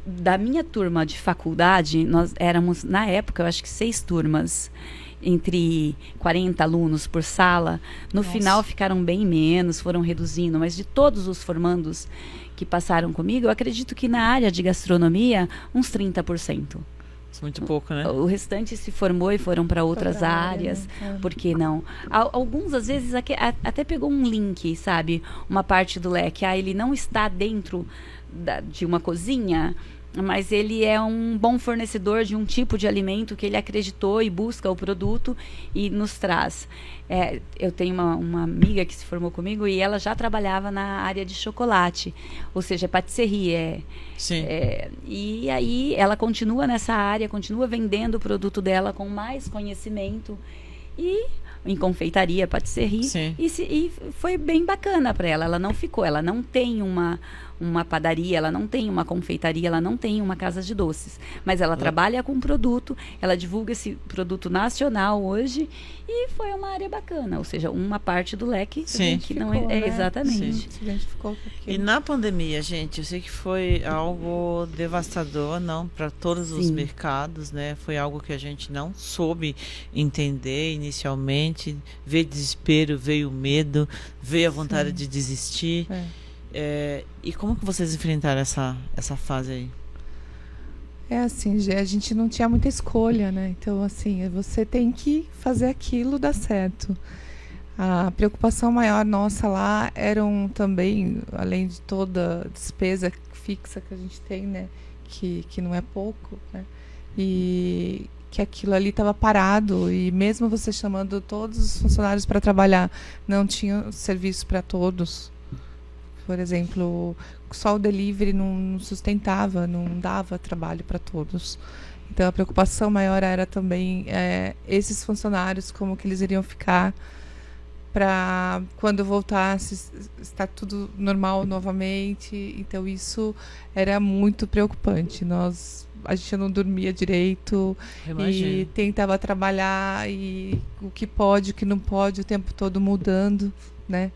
Da minha turma de faculdade, nós éramos, na época, eu acho que 6 turmas. Entre 40 alunos por sala, no final ficaram bem menos, foram reduzindo, mas de todos os formandos que passaram comigo, eu acredito que na área de gastronomia, uns 30%. Muito pouco, né? O restante se formou e foram para outras áreas, por que não? Alguns, às vezes, até pegou um link, sabe? Uma parte do leque, ele não está dentro de uma cozinha, mas ele é um bom fornecedor de um tipo de alimento que ele acreditou e busca o produto e nos traz. Eu tenho uma amiga que se formou comigo e ela já trabalhava na área de chocolate, ou seja, patisserie. Sim. E aí ela continua nessa área, continua vendendo o produto dela com mais conhecimento e em confeitaria, patisserie. Sim. E foi bem bacana para ela. Ela não ficou, ela não tem uma padaria, ela não tem uma confeitaria, ela não tem uma casa de doces. Mas ela trabalha com produto, ela divulga esse produto nacional hoje e foi uma área bacana. Ou seja, uma parte do leque que não é, né? exatamente. E na pandemia, gente, eu sei que foi algo devastador, não para todos os mercados, né? Foi algo que a gente não soube entender inicialmente. Veio desespero, veio medo, veio a vontade de desistir. E como que vocês enfrentaram essa fase aí? É assim, a gente não tinha muita escolha, né? Então, assim, você tem que fazer aquilo dar certo. A preocupação maior nossa lá eram também, além de toda a despesa fixa que a gente tem, né? Que não é pouco, né? E que aquilo ali estava parado e mesmo você chamando todos os funcionários para trabalhar, não tinha serviço para todos. Por exemplo, só o delivery não sustentava, não dava trabalho para todos. Então, a preocupação maior era também esses funcionários, como que eles iriam ficar para quando voltasse estar tudo normal novamente. Então, isso era muito preocupante. A gente não dormia direito e tentava trabalhar e o que pode, o que não pode, o tempo todo mudando, né?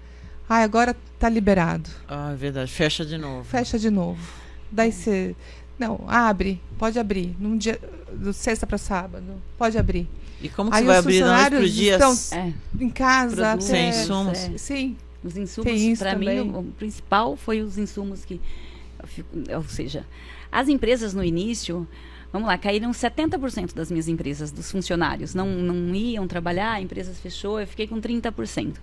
Agora tá liberado. É verdade. Fecha de novo. Fecha de novo. Daí você... Não, abre. Pode abrir. Num dia... De sexta para sábado. Pode abrir. E como que você vai abrir da noite pro dia? Estão em casa. Sem insumos. Sim. Os insumos, para mim, o principal foi os insumos que... Ou seja, as empresas no início... Vamos lá, caíram 70% das minhas empresas, dos funcionários. Não iam trabalhar, a empresa fechou, eu fiquei com 30%.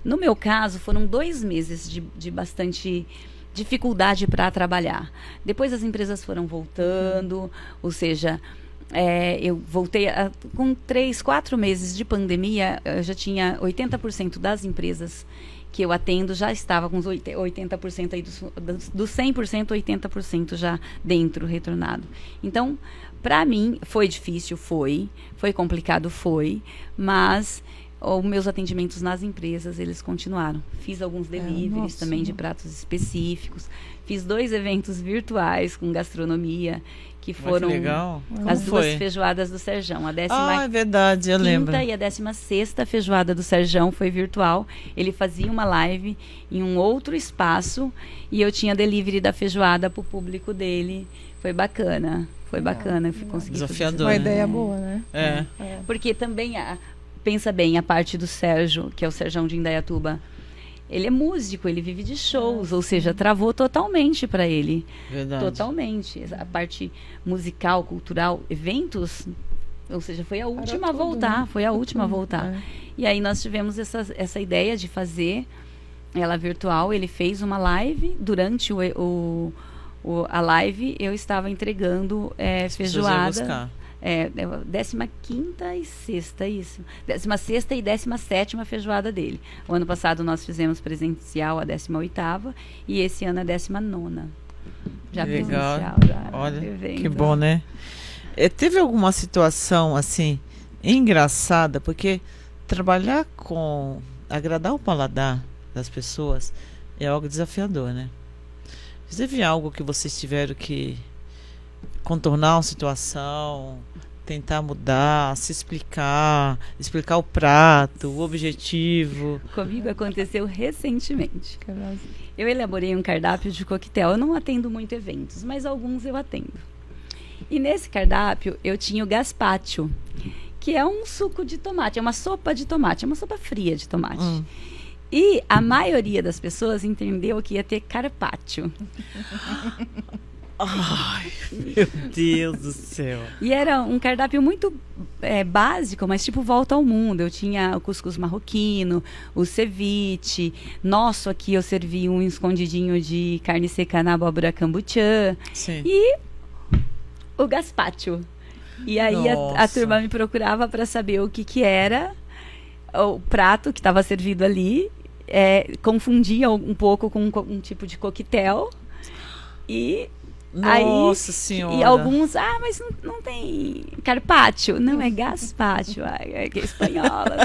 No meu caso, foram 2 meses de bastante dificuldade para trabalhar. Depois as empresas foram voltando, ou seja, eu voltei com 3, 4 meses de pandemia, eu já tinha 80% das empresas que eu atendo já estava com os 80% aí dos 100%, 80% já dentro, retornado. Então, para mim, foi difícil, foi complicado, mas os meus atendimentos nas empresas, eles continuaram. Fiz alguns deliveries também de pratos específicos, fiz 2 eventos virtuais com gastronomia, que foram as 2 feijoadas do Serjão. A 15ª é verdade, eu lembro. E a 16ª feijoada do Serjão foi virtual. Ele fazia uma live em um outro espaço e eu tinha delivery da feijoada para o público dele. Foi bacana. Consegui desafiador, uma ideia boa, né? Porque também, pensa bem, a parte do Sérgio, que é o Serjão de Indaiatuba, ele é músico, ele vive de shows, ou seja, travou totalmente para ele. Verdade. Totalmente. A parte musical, cultural, eventos, ou seja, foi a última a voltar, E aí nós tivemos essa ideia de fazer ela virtual. Ele fez uma live, durante a live eu estava entregando feijoada. 15ª e sexta, isso. 16ª e 17ª feijoada dele. O ano passado nós fizemos presencial a 18ª e esse ano a 19ª. Já presencial. Olha, que bom, né? Teve alguma situação assim engraçada, porque trabalhar com agradar o paladar das pessoas é algo desafiador, né? Teve algo que vocês tiveram que contornar uma situação, tentar mudar, se explicar o prato, o objetivo? Comigo aconteceu recentemente. Eu elaborei um cardápio de coquetel. Eu não atendo muito eventos, mas alguns eu atendo. E nesse cardápio eu tinha o gazpacho, que é um suco de tomate, é uma sopa de tomate, é uma sopa fria de tomate. E a maioria das pessoas entendeu que ia ter carpaccio. Ai, meu Deus do céu. E era um cardápio muito básico, mas tipo volta ao mundo. Eu tinha o cuscuz marroquino, o ceviche. Nosso aqui eu servi um escondidinho de carne seca na abóbora cambuchã. Sim. E o gazpacho. E aí a turma me procurava para saber o que era o prato que estava servido ali. Confundia um pouco com um tipo de coquetel. E Nossa Aí, Senhora. E alguns, mas não tem carpaccio. Não, é gazpacho. Que é espanhola.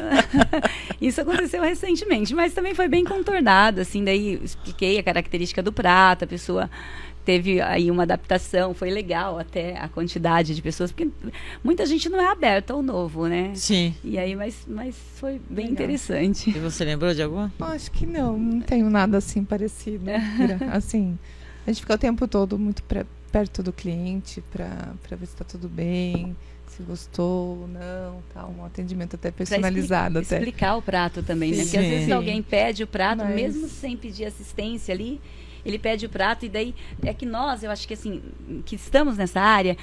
Isso aconteceu recentemente, mas também foi bem contornado, assim, daí expliquei a característica do prato, a pessoa teve aí uma adaptação, foi legal até a quantidade de pessoas, porque muita gente não é aberta ao novo, né? Sim. E aí, mas foi bem Legal. Interessante. E você lembrou de alguma? Acho que não tenho nada assim parecido. Assim, a gente fica o tempo todo muito perto do cliente para ver se está tudo bem, se gostou ou não, tal, um atendimento até personalizado. Explicar o prato também, né? Porque às vezes alguém pede o prato, mesmo sem pedir assistência ali, ele pede o prato e daí é que eu acho que assim, que estamos nessa área,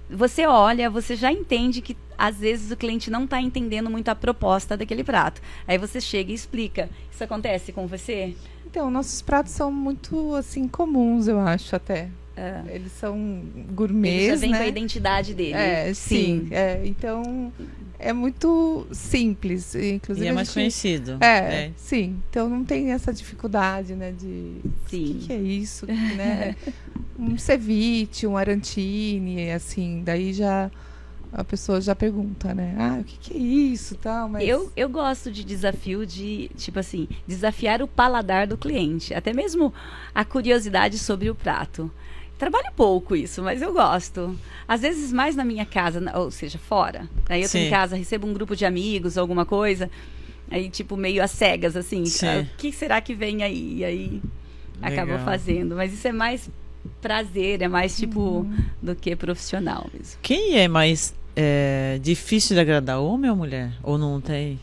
você olha, você já entende que às vezes o cliente não está entendendo muito a proposta daquele prato. Aí você chega e explica. Isso acontece com você? Então, nossos pratos são muito assim comuns, eu acho até. Eles são gourmets, Ele já vem né? com a identidade dele. Sim. Então, é muito simples. Inclusive, E é mais conhecido. Sim. Então, não tem essa dificuldade, né? De o que é isso, né? Um ceviche, um arancine, assim. Daí já a pessoa já pergunta, né? O que é isso, tal. Mas eu gosto de desafio de, tipo assim, desafiar o paladar do cliente. Até mesmo a curiosidade sobre o prato. Trabalho pouco isso, mas eu gosto. Às vezes mais na minha casa, ou seja, fora. Aí eu tô em casa, recebo um grupo de amigos, alguma coisa. Aí, tipo, meio às cegas, assim. O que será que vem aí? E aí acaba fazendo. Mas isso é mais prazer, é mais, tipo, do que profissional mesmo. Quem é mais difícil de agradar, homem ou mulher? Ou não tem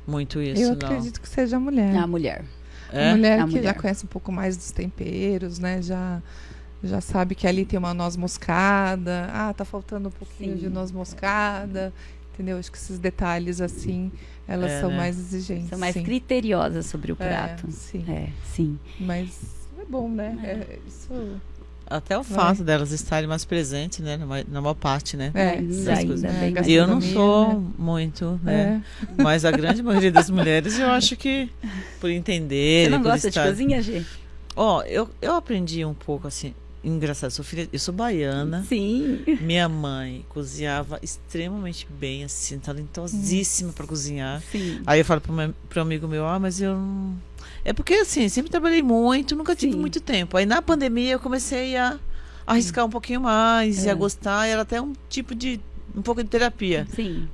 muito isso? Eu acredito que seja a mulher. A mulher. A mulher que já conhece um pouco mais dos temperos, né? Já sabe que ali tem uma noz moscada. Tá faltando um pouquinho de noz moscada. Entendeu? Acho que esses detalhes, assim, elas são mais exigentes. São mais criteriosas sobre o prato. Sim. Mas é bom, né? Isso... Até o fato delas estarem mais presentes, né? Na maior parte, né? Ainda e eu não sou muito, né? Mas a grande maioria das mulheres, eu acho que por entender... Você não gosta de cozinha, Gê? Eu aprendi um pouco, assim... Engraçado, eu sou baiana. Sim. Minha mãe cozinhava extremamente bem, assim, talentosíssima para cozinhar. Sim. Aí eu falo para um amigo meu, mas eu não... É porque, assim, sempre trabalhei muito, nunca tive muito tempo. Aí na pandemia eu comecei a arriscar um pouquinho mais e a gostar. Era até um pouco de terapia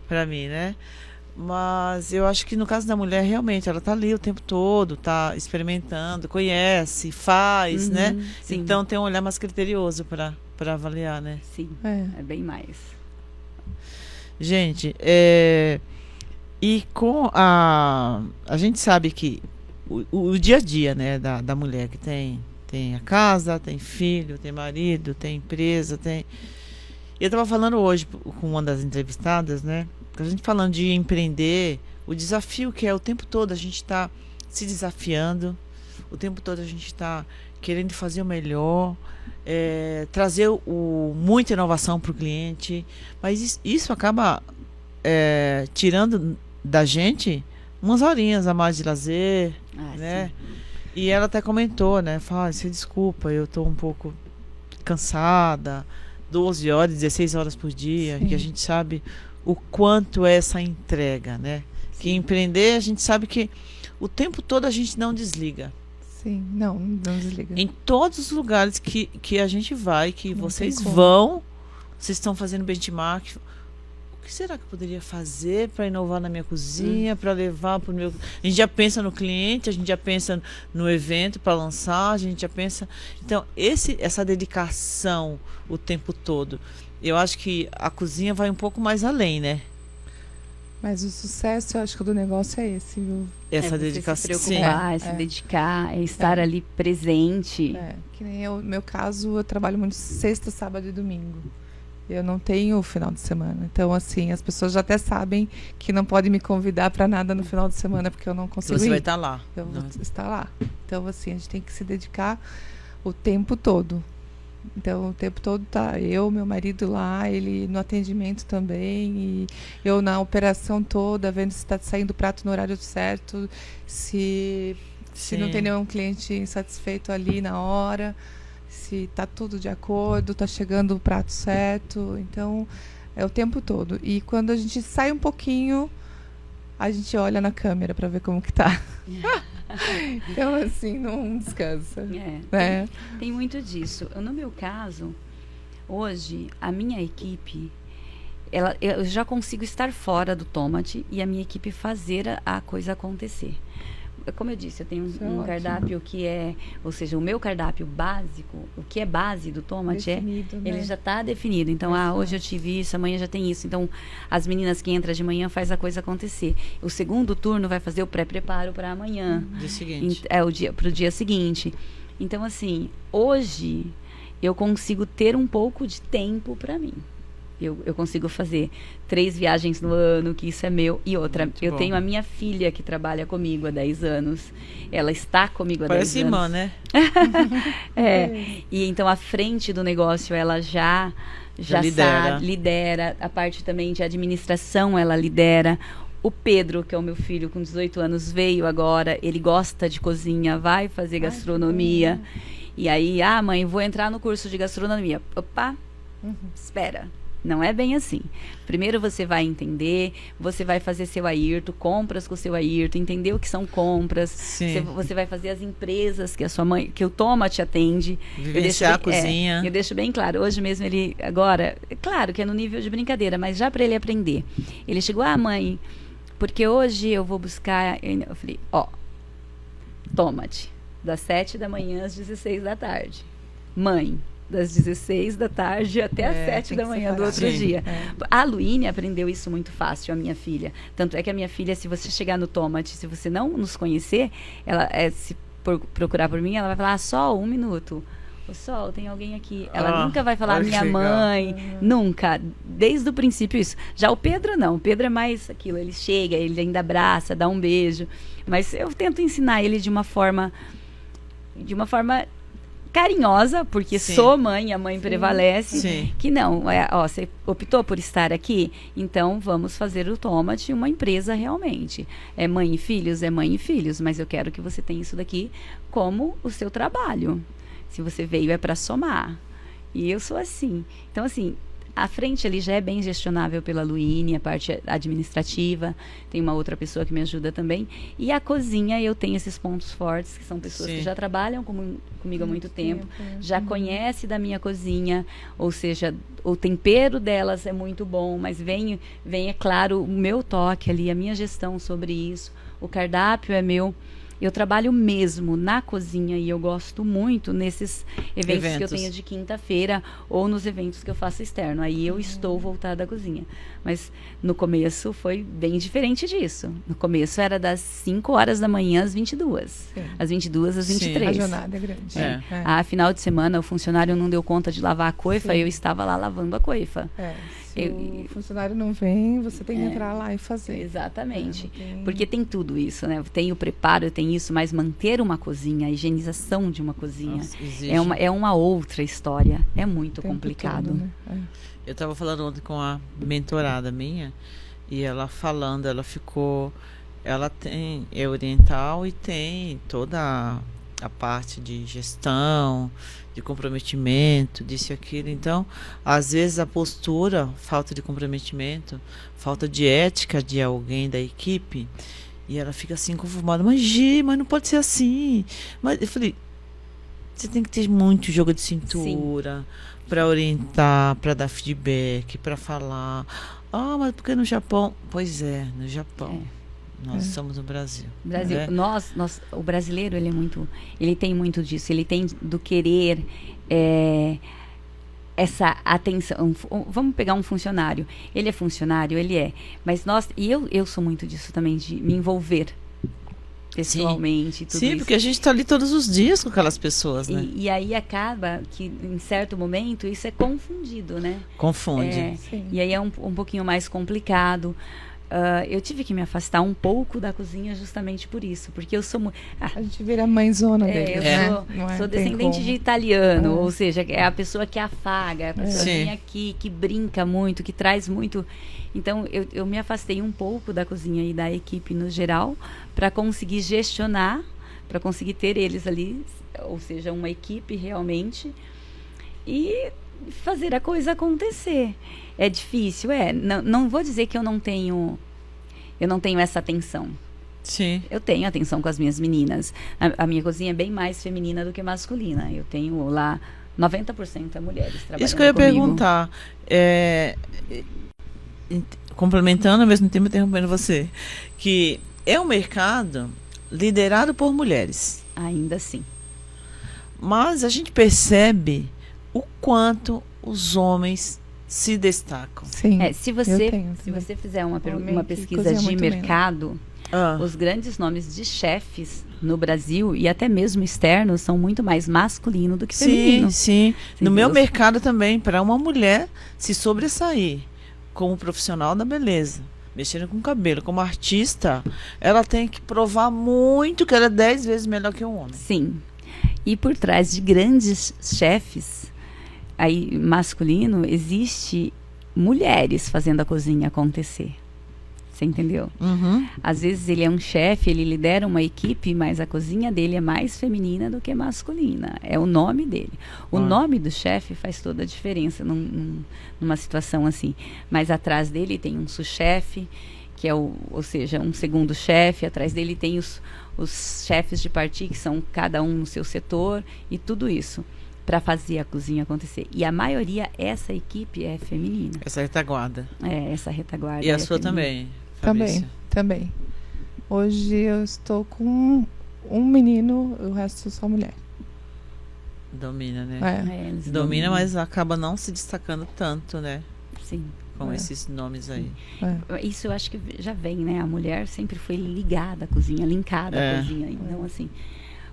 para mim, né? Mas eu acho que no caso da mulher, realmente, ela tá ali o tempo todo, tá experimentando, conhece, faz, né? Sim. Então tem um olhar mais criterioso para avaliar, né? Sim, é bem mais. Gente, e com a gente sabe que o dia a dia, né, da mulher que tem a casa, tem filho, tem marido, tem empresa, tem... Eu estava falando hoje com uma das entrevistadas, né? A gente falando de empreender, o desafio que é o tempo todo a gente está se desafiando, o tempo todo a gente está querendo fazer o melhor, trazer muita inovação para o cliente, mas isso acaba tirando da gente umas horinhas a mais de lazer, né? Sim. E ela até comentou, né? Fala, você desculpa, eu estou um pouco cansada, 12 horas, 16 horas por dia, que a gente sabe o quanto é essa entrega, né? Sim. Que empreender, a gente sabe que o tempo todo a gente não desliga. Sim, não desliga. Em todos os lugares que a gente vai, que não vocês vão, vocês estão fazendo benchmark. O que será que eu poderia fazer para inovar na minha cozinha, para levar para o meu... A gente já pensa no cliente, a gente já pensa no evento para lançar, a gente já pensa... Então, essa dedicação o tempo todo, eu acho que a cozinha vai um pouco mais além, né? Mas o sucesso, eu acho que do negócio é esse, viu? Essa dedicação. Se preocupar, se dedicar, estar ali presente. Que nem no meu caso, eu trabalho muito sexta, sábado e domingo. Eu não tenho final de semana. Então, assim, as pessoas já até sabem que não podem me convidar para nada no final de semana, porque eu não consigo Você ir. vai estar lá. Eu vou estar lá. Então, assim, a gente tem que se dedicar o tempo todo. Então, o tempo todo tá meu marido lá, ele no atendimento também, e eu na operação toda, vendo se está saindo o prato no horário certo, se não tem nenhum cliente insatisfeito ali na hora, se tá tudo de acordo, tá chegando o prato certo. Então, é o tempo todo. E quando a gente sai um pouquinho, a gente olha na câmera para ver como que tá. Então, assim, não descansa. Tem muito disso. No meu caso, hoje, a minha equipe, eu já consigo estar fora do Tomate e a minha equipe fazer a coisa acontecer. Como eu disse, eu tenho um cardápio que é, ou seja, o meu cardápio básico, o que é base do Tomate definido, ele já está definido. Então, hoje eu tive isso, amanhã já tem isso. Então, as meninas que entram de manhã faz a coisa acontecer. O segundo turno vai fazer o pré-preparo para amanhã. Dia seguinte. Para o dia seguinte. Então, assim, hoje eu consigo ter um pouco de tempo para mim. Eu consigo fazer 3 viagens no ano, que isso é meu. E outra, eu tenho a minha filha que trabalha comigo há 10 anos. Ela está comigo há 10 anos. Parece irmã, né? E então, à frente do negócio, ela já lidera. A parte também de administração, ela lidera. O Pedro, que é o meu filho, com 18 anos, veio agora. Ele gosta de cozinha, vai fazer gastronomia. E aí, mãe, vou entrar no curso de gastronomia. Opa, espera. Não é bem assim. Primeiro você vai entender, você vai fazer seu Airto, compras com o seu Airto, entender o que são compras. Você vai fazer as empresas que a sua mãe, que o Tomate atende. Vivenciar a cozinha. Eu deixo bem claro. Hoje mesmo ele, agora, é claro que é no nível de brincadeira, mas já para ele aprender. Ele chegou, mãe, porque hoje eu vou buscar... Eu falei, Tomate, das 7 da manhã às 16 da tarde. Mãe, das 16 da tarde até às 7 da manhã do outro dia. A Luíne aprendeu isso muito fácil, a minha filha. Tanto é que a minha filha, se você chegar no Tomate, se você não nos conhecer, ela se procurar por mim, ela vai falar, Sol, 1 minuto. O Sol, tem alguém aqui. Ela nunca vai falar minha mãe, nunca. Desde o princípio isso. Já o Pedro não, o Pedro é mais aquilo, ele chega, ele ainda abraça, dá um beijo. Mas eu tento ensinar ele de uma forma carinhosa, porque sou mãe, a mãe prevalece, que não, você optou por estar aqui, então vamos fazer o Tomate uma empresa realmente. É mãe e filhos, mas eu quero que você tenha isso daqui como o seu trabalho. Se você veio é para somar. E eu sou assim. Então, assim, a frente ali já é bem gestionável pela Luíne, a parte administrativa, tem uma outra pessoa que me ajuda também. E a cozinha, eu tenho esses pontos fortes, que são pessoas que já trabalham comigo há muito tempo, já conhecem da minha cozinha, ou seja, o tempero delas é muito bom, mas vem, é claro, o meu toque ali, a minha gestão sobre isso, o cardápio é meu. Eu trabalho mesmo na cozinha e eu gosto muito nesses eventos que eu tenho de quinta-feira ou nos eventos que eu faço externo. Aí eu estou voltada à cozinha. Mas no começo foi bem diferente disso. No começo era das 5 horas da manhã às 22. Às 22 às 23. A jornada é grande. Final de semana o funcionário não deu conta de lavar a coifa, eu estava lá lavando a coifa. Se o funcionário não vem, você tem que entrar lá e fazer. Exatamente. Porque tem tudo isso, né? Tem o preparo, tem isso, mas manter uma cozinha, a higienização de uma cozinha é uma outra história. É muito complicado. Todo, né? Eu estava falando ontem com a mentorada minha e ela é oriental e tem toda a parte de gestão, de comprometimento, disso e aquilo. Então, às vezes a postura, falta de comprometimento, falta de ética de alguém da equipe, e ela fica assim conformada, mas não pode ser assim. Mas eu falei, você tem que ter muito jogo de cintura para orientar, para dar feedback, para falar. Mas porque no Japão? Pois é, no Japão. Nós somos no Brasil. O brasileiro, ele tem muito disso. Ele tem do querer essa atenção. Vamos pegar um funcionário. Ele é funcionário, mas eu sou muito disso também, de me envolver pessoalmente. Tudo isso. Porque a gente está ali todos os dias com aquelas pessoas, né? E aí acaba que, em certo momento, isso é confundido, né? Confunde. E aí é um pouquinho mais complicado. Eu tive que me afastar um pouco da cozinha justamente por isso, porque eu sou a gente vira mãezona deles, eu sou descendente de italiano, ou seja, é a pessoa que afaga, a pessoa que vem aqui, que brinca muito, que traz muito. Então eu me afastei um pouco da cozinha e da equipe no geral para conseguir gestionar, para conseguir ter eles ali, ou seja, uma equipe realmente, e fazer a coisa acontecer. É difícil, não vou dizer que eu não tenho essa atenção. Sim. Eu tenho atenção com as minhas meninas. A minha cozinha é bem mais feminina do que masculina. Eu tenho lá 90% mulheres trabalhando. Isso que eu ia comigo. perguntar. Complementando, ao mesmo tempo interrompendo você, que é um mercado liderado por mulheres. Ainda assim. Mas a gente percebe o quanto os homens se destacam. Sim. Se você fizer uma pesquisa de mercado, os grandes nomes de chefes no Brasil e até mesmo externos são muito mais masculino do que feminino. Sim. No meu mercado também, para uma mulher se sobressair como profissional da beleza, mexendo com cabelo, como artista, ela tem que provar muito que ela é 10 vezes melhor que um homem. Sim. E por trás de grandes chefes aí masculino, existe mulheres fazendo a cozinha acontecer. Você entendeu? Uhum. Às vezes ele é um chefe, ele lidera uma equipe, mas a cozinha dele é mais feminina do que masculina. É o nome dele. O nome do chefe faz toda a diferença numa situação assim. Mas atrás dele tem um sous-chefe, que é ou seja, um segundo chefe. Atrás dele tem os chefes de partie, que são cada um no seu setor, e tudo isso para fazer a cozinha acontecer. E a maioria, essa equipe é feminina. Essa retaguarda. Essa retaguarda. E a sua também, Fabrícia? Também. Hoje eu estou com um menino, o resto só mulher. Domina, né? Domina, mas acaba não se destacando tanto, né? Sim. Com esses nomes aí. Isso eu acho que já vem, né? A mulher sempre foi ligada à cozinha, linkada à cozinha. Então, assim,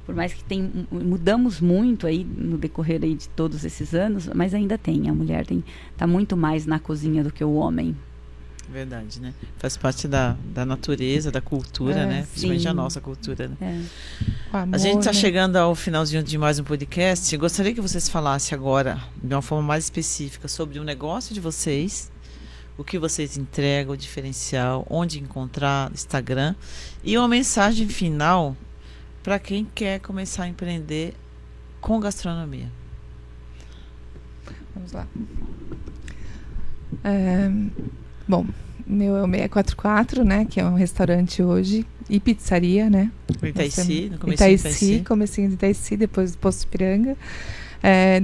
por mais que mudamos muito aí no decorrer aí de todos esses anos, mas ainda tem. A mulher tá muito mais na cozinha do que o homem. Verdade, né? Faz parte da natureza, da cultura, né? Principalmente a nossa cultura, né? Amor, a gente está chegando ao finalzinho de mais um podcast. Eu gostaria que vocês falassem agora, de uma forma mais específica, sobre o negócio de vocês, o que vocês entregam, o diferencial, onde encontrar, Instagram, e uma mensagem final para quem quer começar a empreender com gastronomia. Vamos lá. Bom, meu é o 644, né? Que é um restaurante hoje e pizzaria, né? Itaici, no comecinho de Itaici. Comecinho de Itaici, depois do Posto Ipiranga.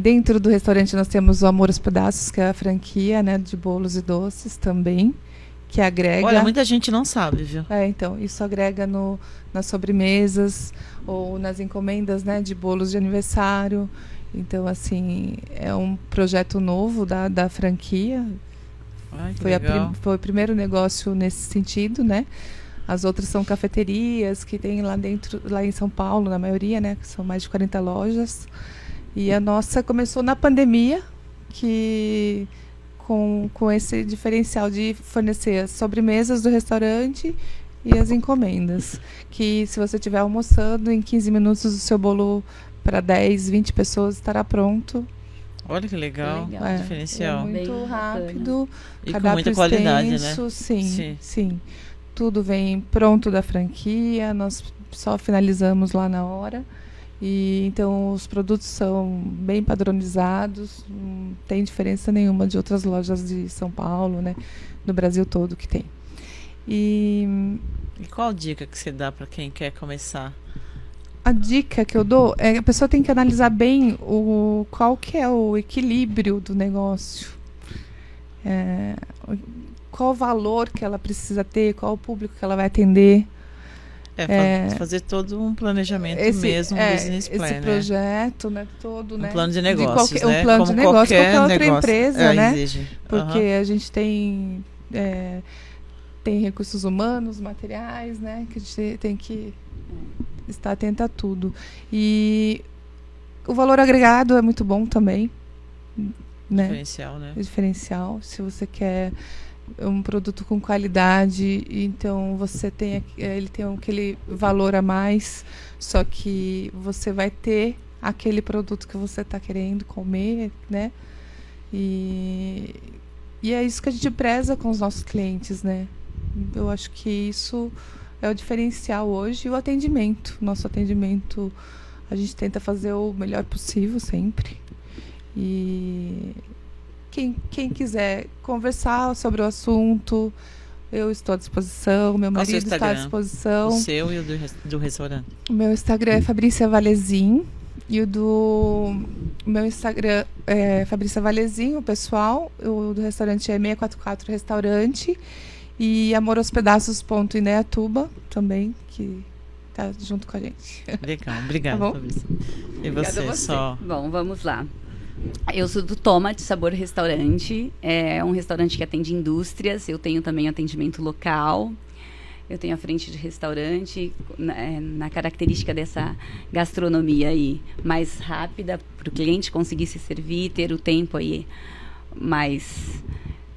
Dentro do restaurante nós temos o Amor aos Pedaços, que é a franquia, né? De bolos e doces também, que agrega... Olha, muita gente não sabe, viu? Então, isso agrega nas sobremesas ou nas encomendas, né? De bolos de aniversário. Então, assim, é um projeto novo da franquia. Foi o primeiro negócio nesse sentido, né? As outras são cafeterias que tem lá dentro, lá em São Paulo, na maioria, né? São mais de 40 lojas. E a nossa começou na pandemia, que com esse diferencial de fornecer as sobremesas do restaurante e as encomendas. Que se você estiver almoçando, em 15 minutos o seu bolo para 10, 20 pessoas estará pronto. Olha que legal. Diferencial. É muito bem rápido. E com muita qualidade, extenso, né? Sim. Tudo vem pronto da franquia, nós só finalizamos lá na hora. E então os produtos são bem padronizados, não tem diferença nenhuma de outras lojas de São Paulo, né? Do Brasil todo que tem. E qual dica que você dá para quem quer começar? A dica que eu dou é que a pessoa tem que analisar bem qual que é o equilíbrio do negócio. Qual o valor que ela precisa ter, qual o público que ela vai atender. Fazer todo um planejamento mesmo, um business plan, esse projeto, né, todo, né? Plano de negócios, né? Um plano de negócio, qualquer outra empresa, né? Exige. Porque a gente tem recursos humanos, materiais, né? Que a gente tem que estar atenta a tudo. E o valor agregado é muito bom também, né? Diferencial, né? Diferencial. Se você quer um produto com qualidade, então você ele tem aquele valor a mais, só que você vai ter aquele produto que você está querendo comer, né? E é isso que a gente preza com os nossos clientes, né? Eu acho que isso é o diferencial hoje, e o atendimento. Nosso atendimento, a gente tenta fazer o melhor possível sempre. E quem quiser conversar sobre o assunto, eu estou à disposição, meu marido está à disposição. O seu e o do restaurante? O meu Instagram é Fabrícia Valezin. E o do meu Instagram é Fabrícia Valezin, o pessoal. O do restaurante é 644 Restaurante. E amorospedaços.ineatuba também, que tá junto com a gente. Legal, obrigada, tá Fabrícia. E Obrigada você. Bom, vamos lá. Eu sou do Tomate Sabor Restaurante. É um restaurante que atende indústrias. Eu tenho também atendimento local. Eu tenho a frente de restaurante, na característica dessa gastronomia aí mais rápida, para o cliente conseguir se servir, ter o tempo aí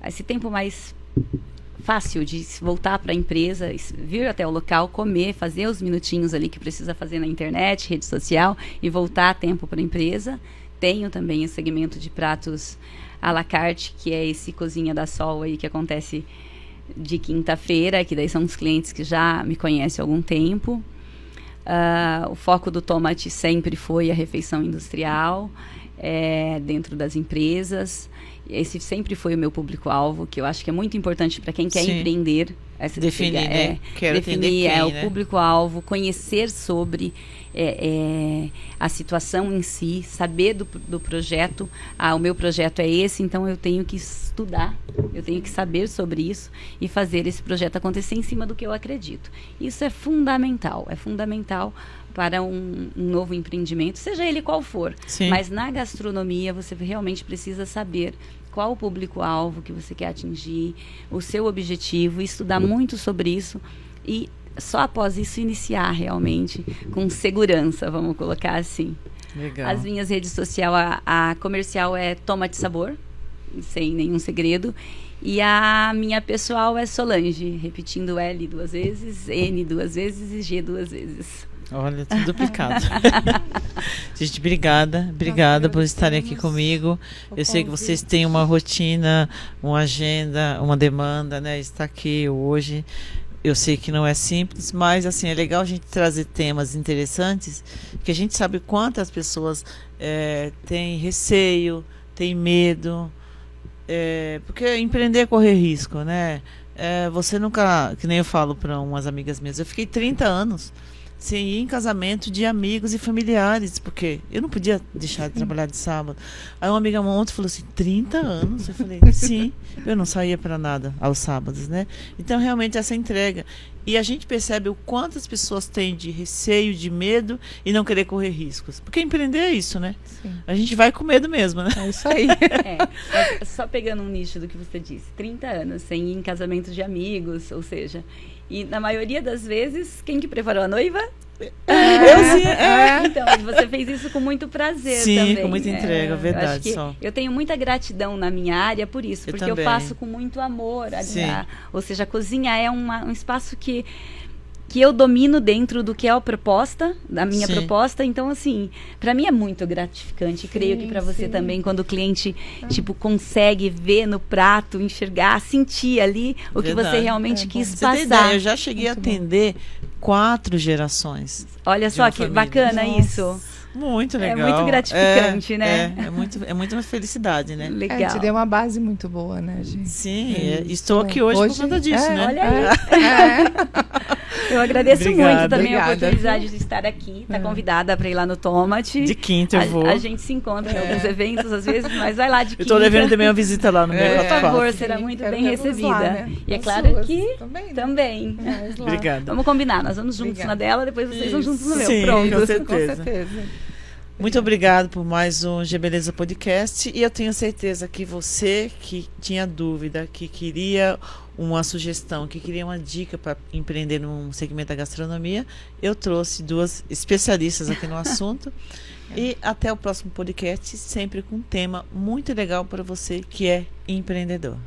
esse tempo mais fácil de voltar para a empresa, vir até o local, comer, fazer os minutinhos ali que precisa fazer na internet, rede social e voltar a tempo para a empresa. Tenho também o segmento de pratos à la carte, que é esse Cozinha da Sol aí que acontece de quinta-feira, que daí são os clientes que já me conhecem há algum tempo. O foco do Tomate sempre foi a refeição industrial, dentro das empresas. Esse sempre foi o meu público-alvo, que eu acho que é muito importante para quem quer empreender. Definir, né? Definir o público-alvo, conhecer sobre a situação em si, saber do projeto. O meu projeto é esse, então eu tenho que estudar, eu tenho que saber sobre isso e fazer esse projeto acontecer em cima do que eu acredito. Isso é fundamental para um novo empreendimento, seja ele qual for. Sim. Mas na gastronomia você realmente precisa saber qual o público-alvo que você quer atingir, o seu objetivo, estudar muito sobre isso e só após isso iniciar realmente com segurança, vamos colocar assim. Legal. As minhas redes sociais, a comercial é Tomate Sabor, sem nenhum segredo. E a minha pessoal é Solange, repetindo L 2 vezes, N 2 vezes e G 2 vezes. Olha, tudo duplicado. Gente, obrigada por estarem aqui comigo. Eu sei que vocês têm uma rotina, uma agenda, uma demanda, né? Estar aqui hoje. Eu sei que não é simples, mas assim, é legal a gente trazer temas interessantes, que a gente sabe quantas pessoas têm receio, têm medo, porque empreender é correr risco, né? Você nunca, que nem eu falo para umas amigas minhas, eu fiquei 30 anos sem ir em casamento de amigos e familiares, porque eu não podia deixar de trabalhar de sábado. Aí uma amiga ontem falou assim, 30 anos? Eu falei, sim, eu não saía para nada aos sábados, né? Então, realmente, essa entrega. E a gente percebe o quanto as pessoas têm de receio, de medo e não querer correr riscos. Porque empreender é isso, né? Sim. A gente vai com medo mesmo, né? É isso aí. Só pegando um nicho do que você disse, 30 anos sem ir em casamento de amigos, ou seja... E na maioria das vezes, quem que preparou a noiva? Eu sim. Então, você fez isso com muito prazer também. Sim, com muita entrega, verdade. Eu tenho muita gratidão na minha área por isso, porque eu faço com muito amor. Ou seja, a cozinha é um espaço que eu domino dentro do que é a proposta, da minha proposta. Então, assim, para mim é muito gratificante. Sim, creio que para você também, quando o cliente, consegue ver no prato, enxergar, sentir ali o que você realmente quis passar. Você tem ideia, eu já cheguei a atender 4 gerações. Olha só que bacana isso. Muito legal. É muito gratificante, né? É muito uma felicidade, né? Legal. Te deu uma base muito boa, né, gente? Sim, estou aqui hoje por conta disso, né? Olha aí. Eu agradeço muito também a oportunidade de estar aqui. Está convidada para ir lá no Tomate. De quinta eu vou. A gente se encontra em alguns eventos, às vezes, mas vai lá de quinta. Eu estou devendo também uma visita lá no meu Por favor, será muito bem recebida. Lá, né? E é claro que também. Obrigada. Vamos combinar, nós vamos juntos na dela, depois vocês vão juntos no meu. Sim, pronto. Com certeza. Muito obrigado por mais um G-Beleza Podcast, e eu tenho certeza que você que tinha dúvida, que queria uma sugestão, que queria uma dica para empreender no segmento da gastronomia, eu trouxe 2 especialistas aqui no assunto. E até o próximo podcast, sempre com um tema muito legal para você que é empreendedor.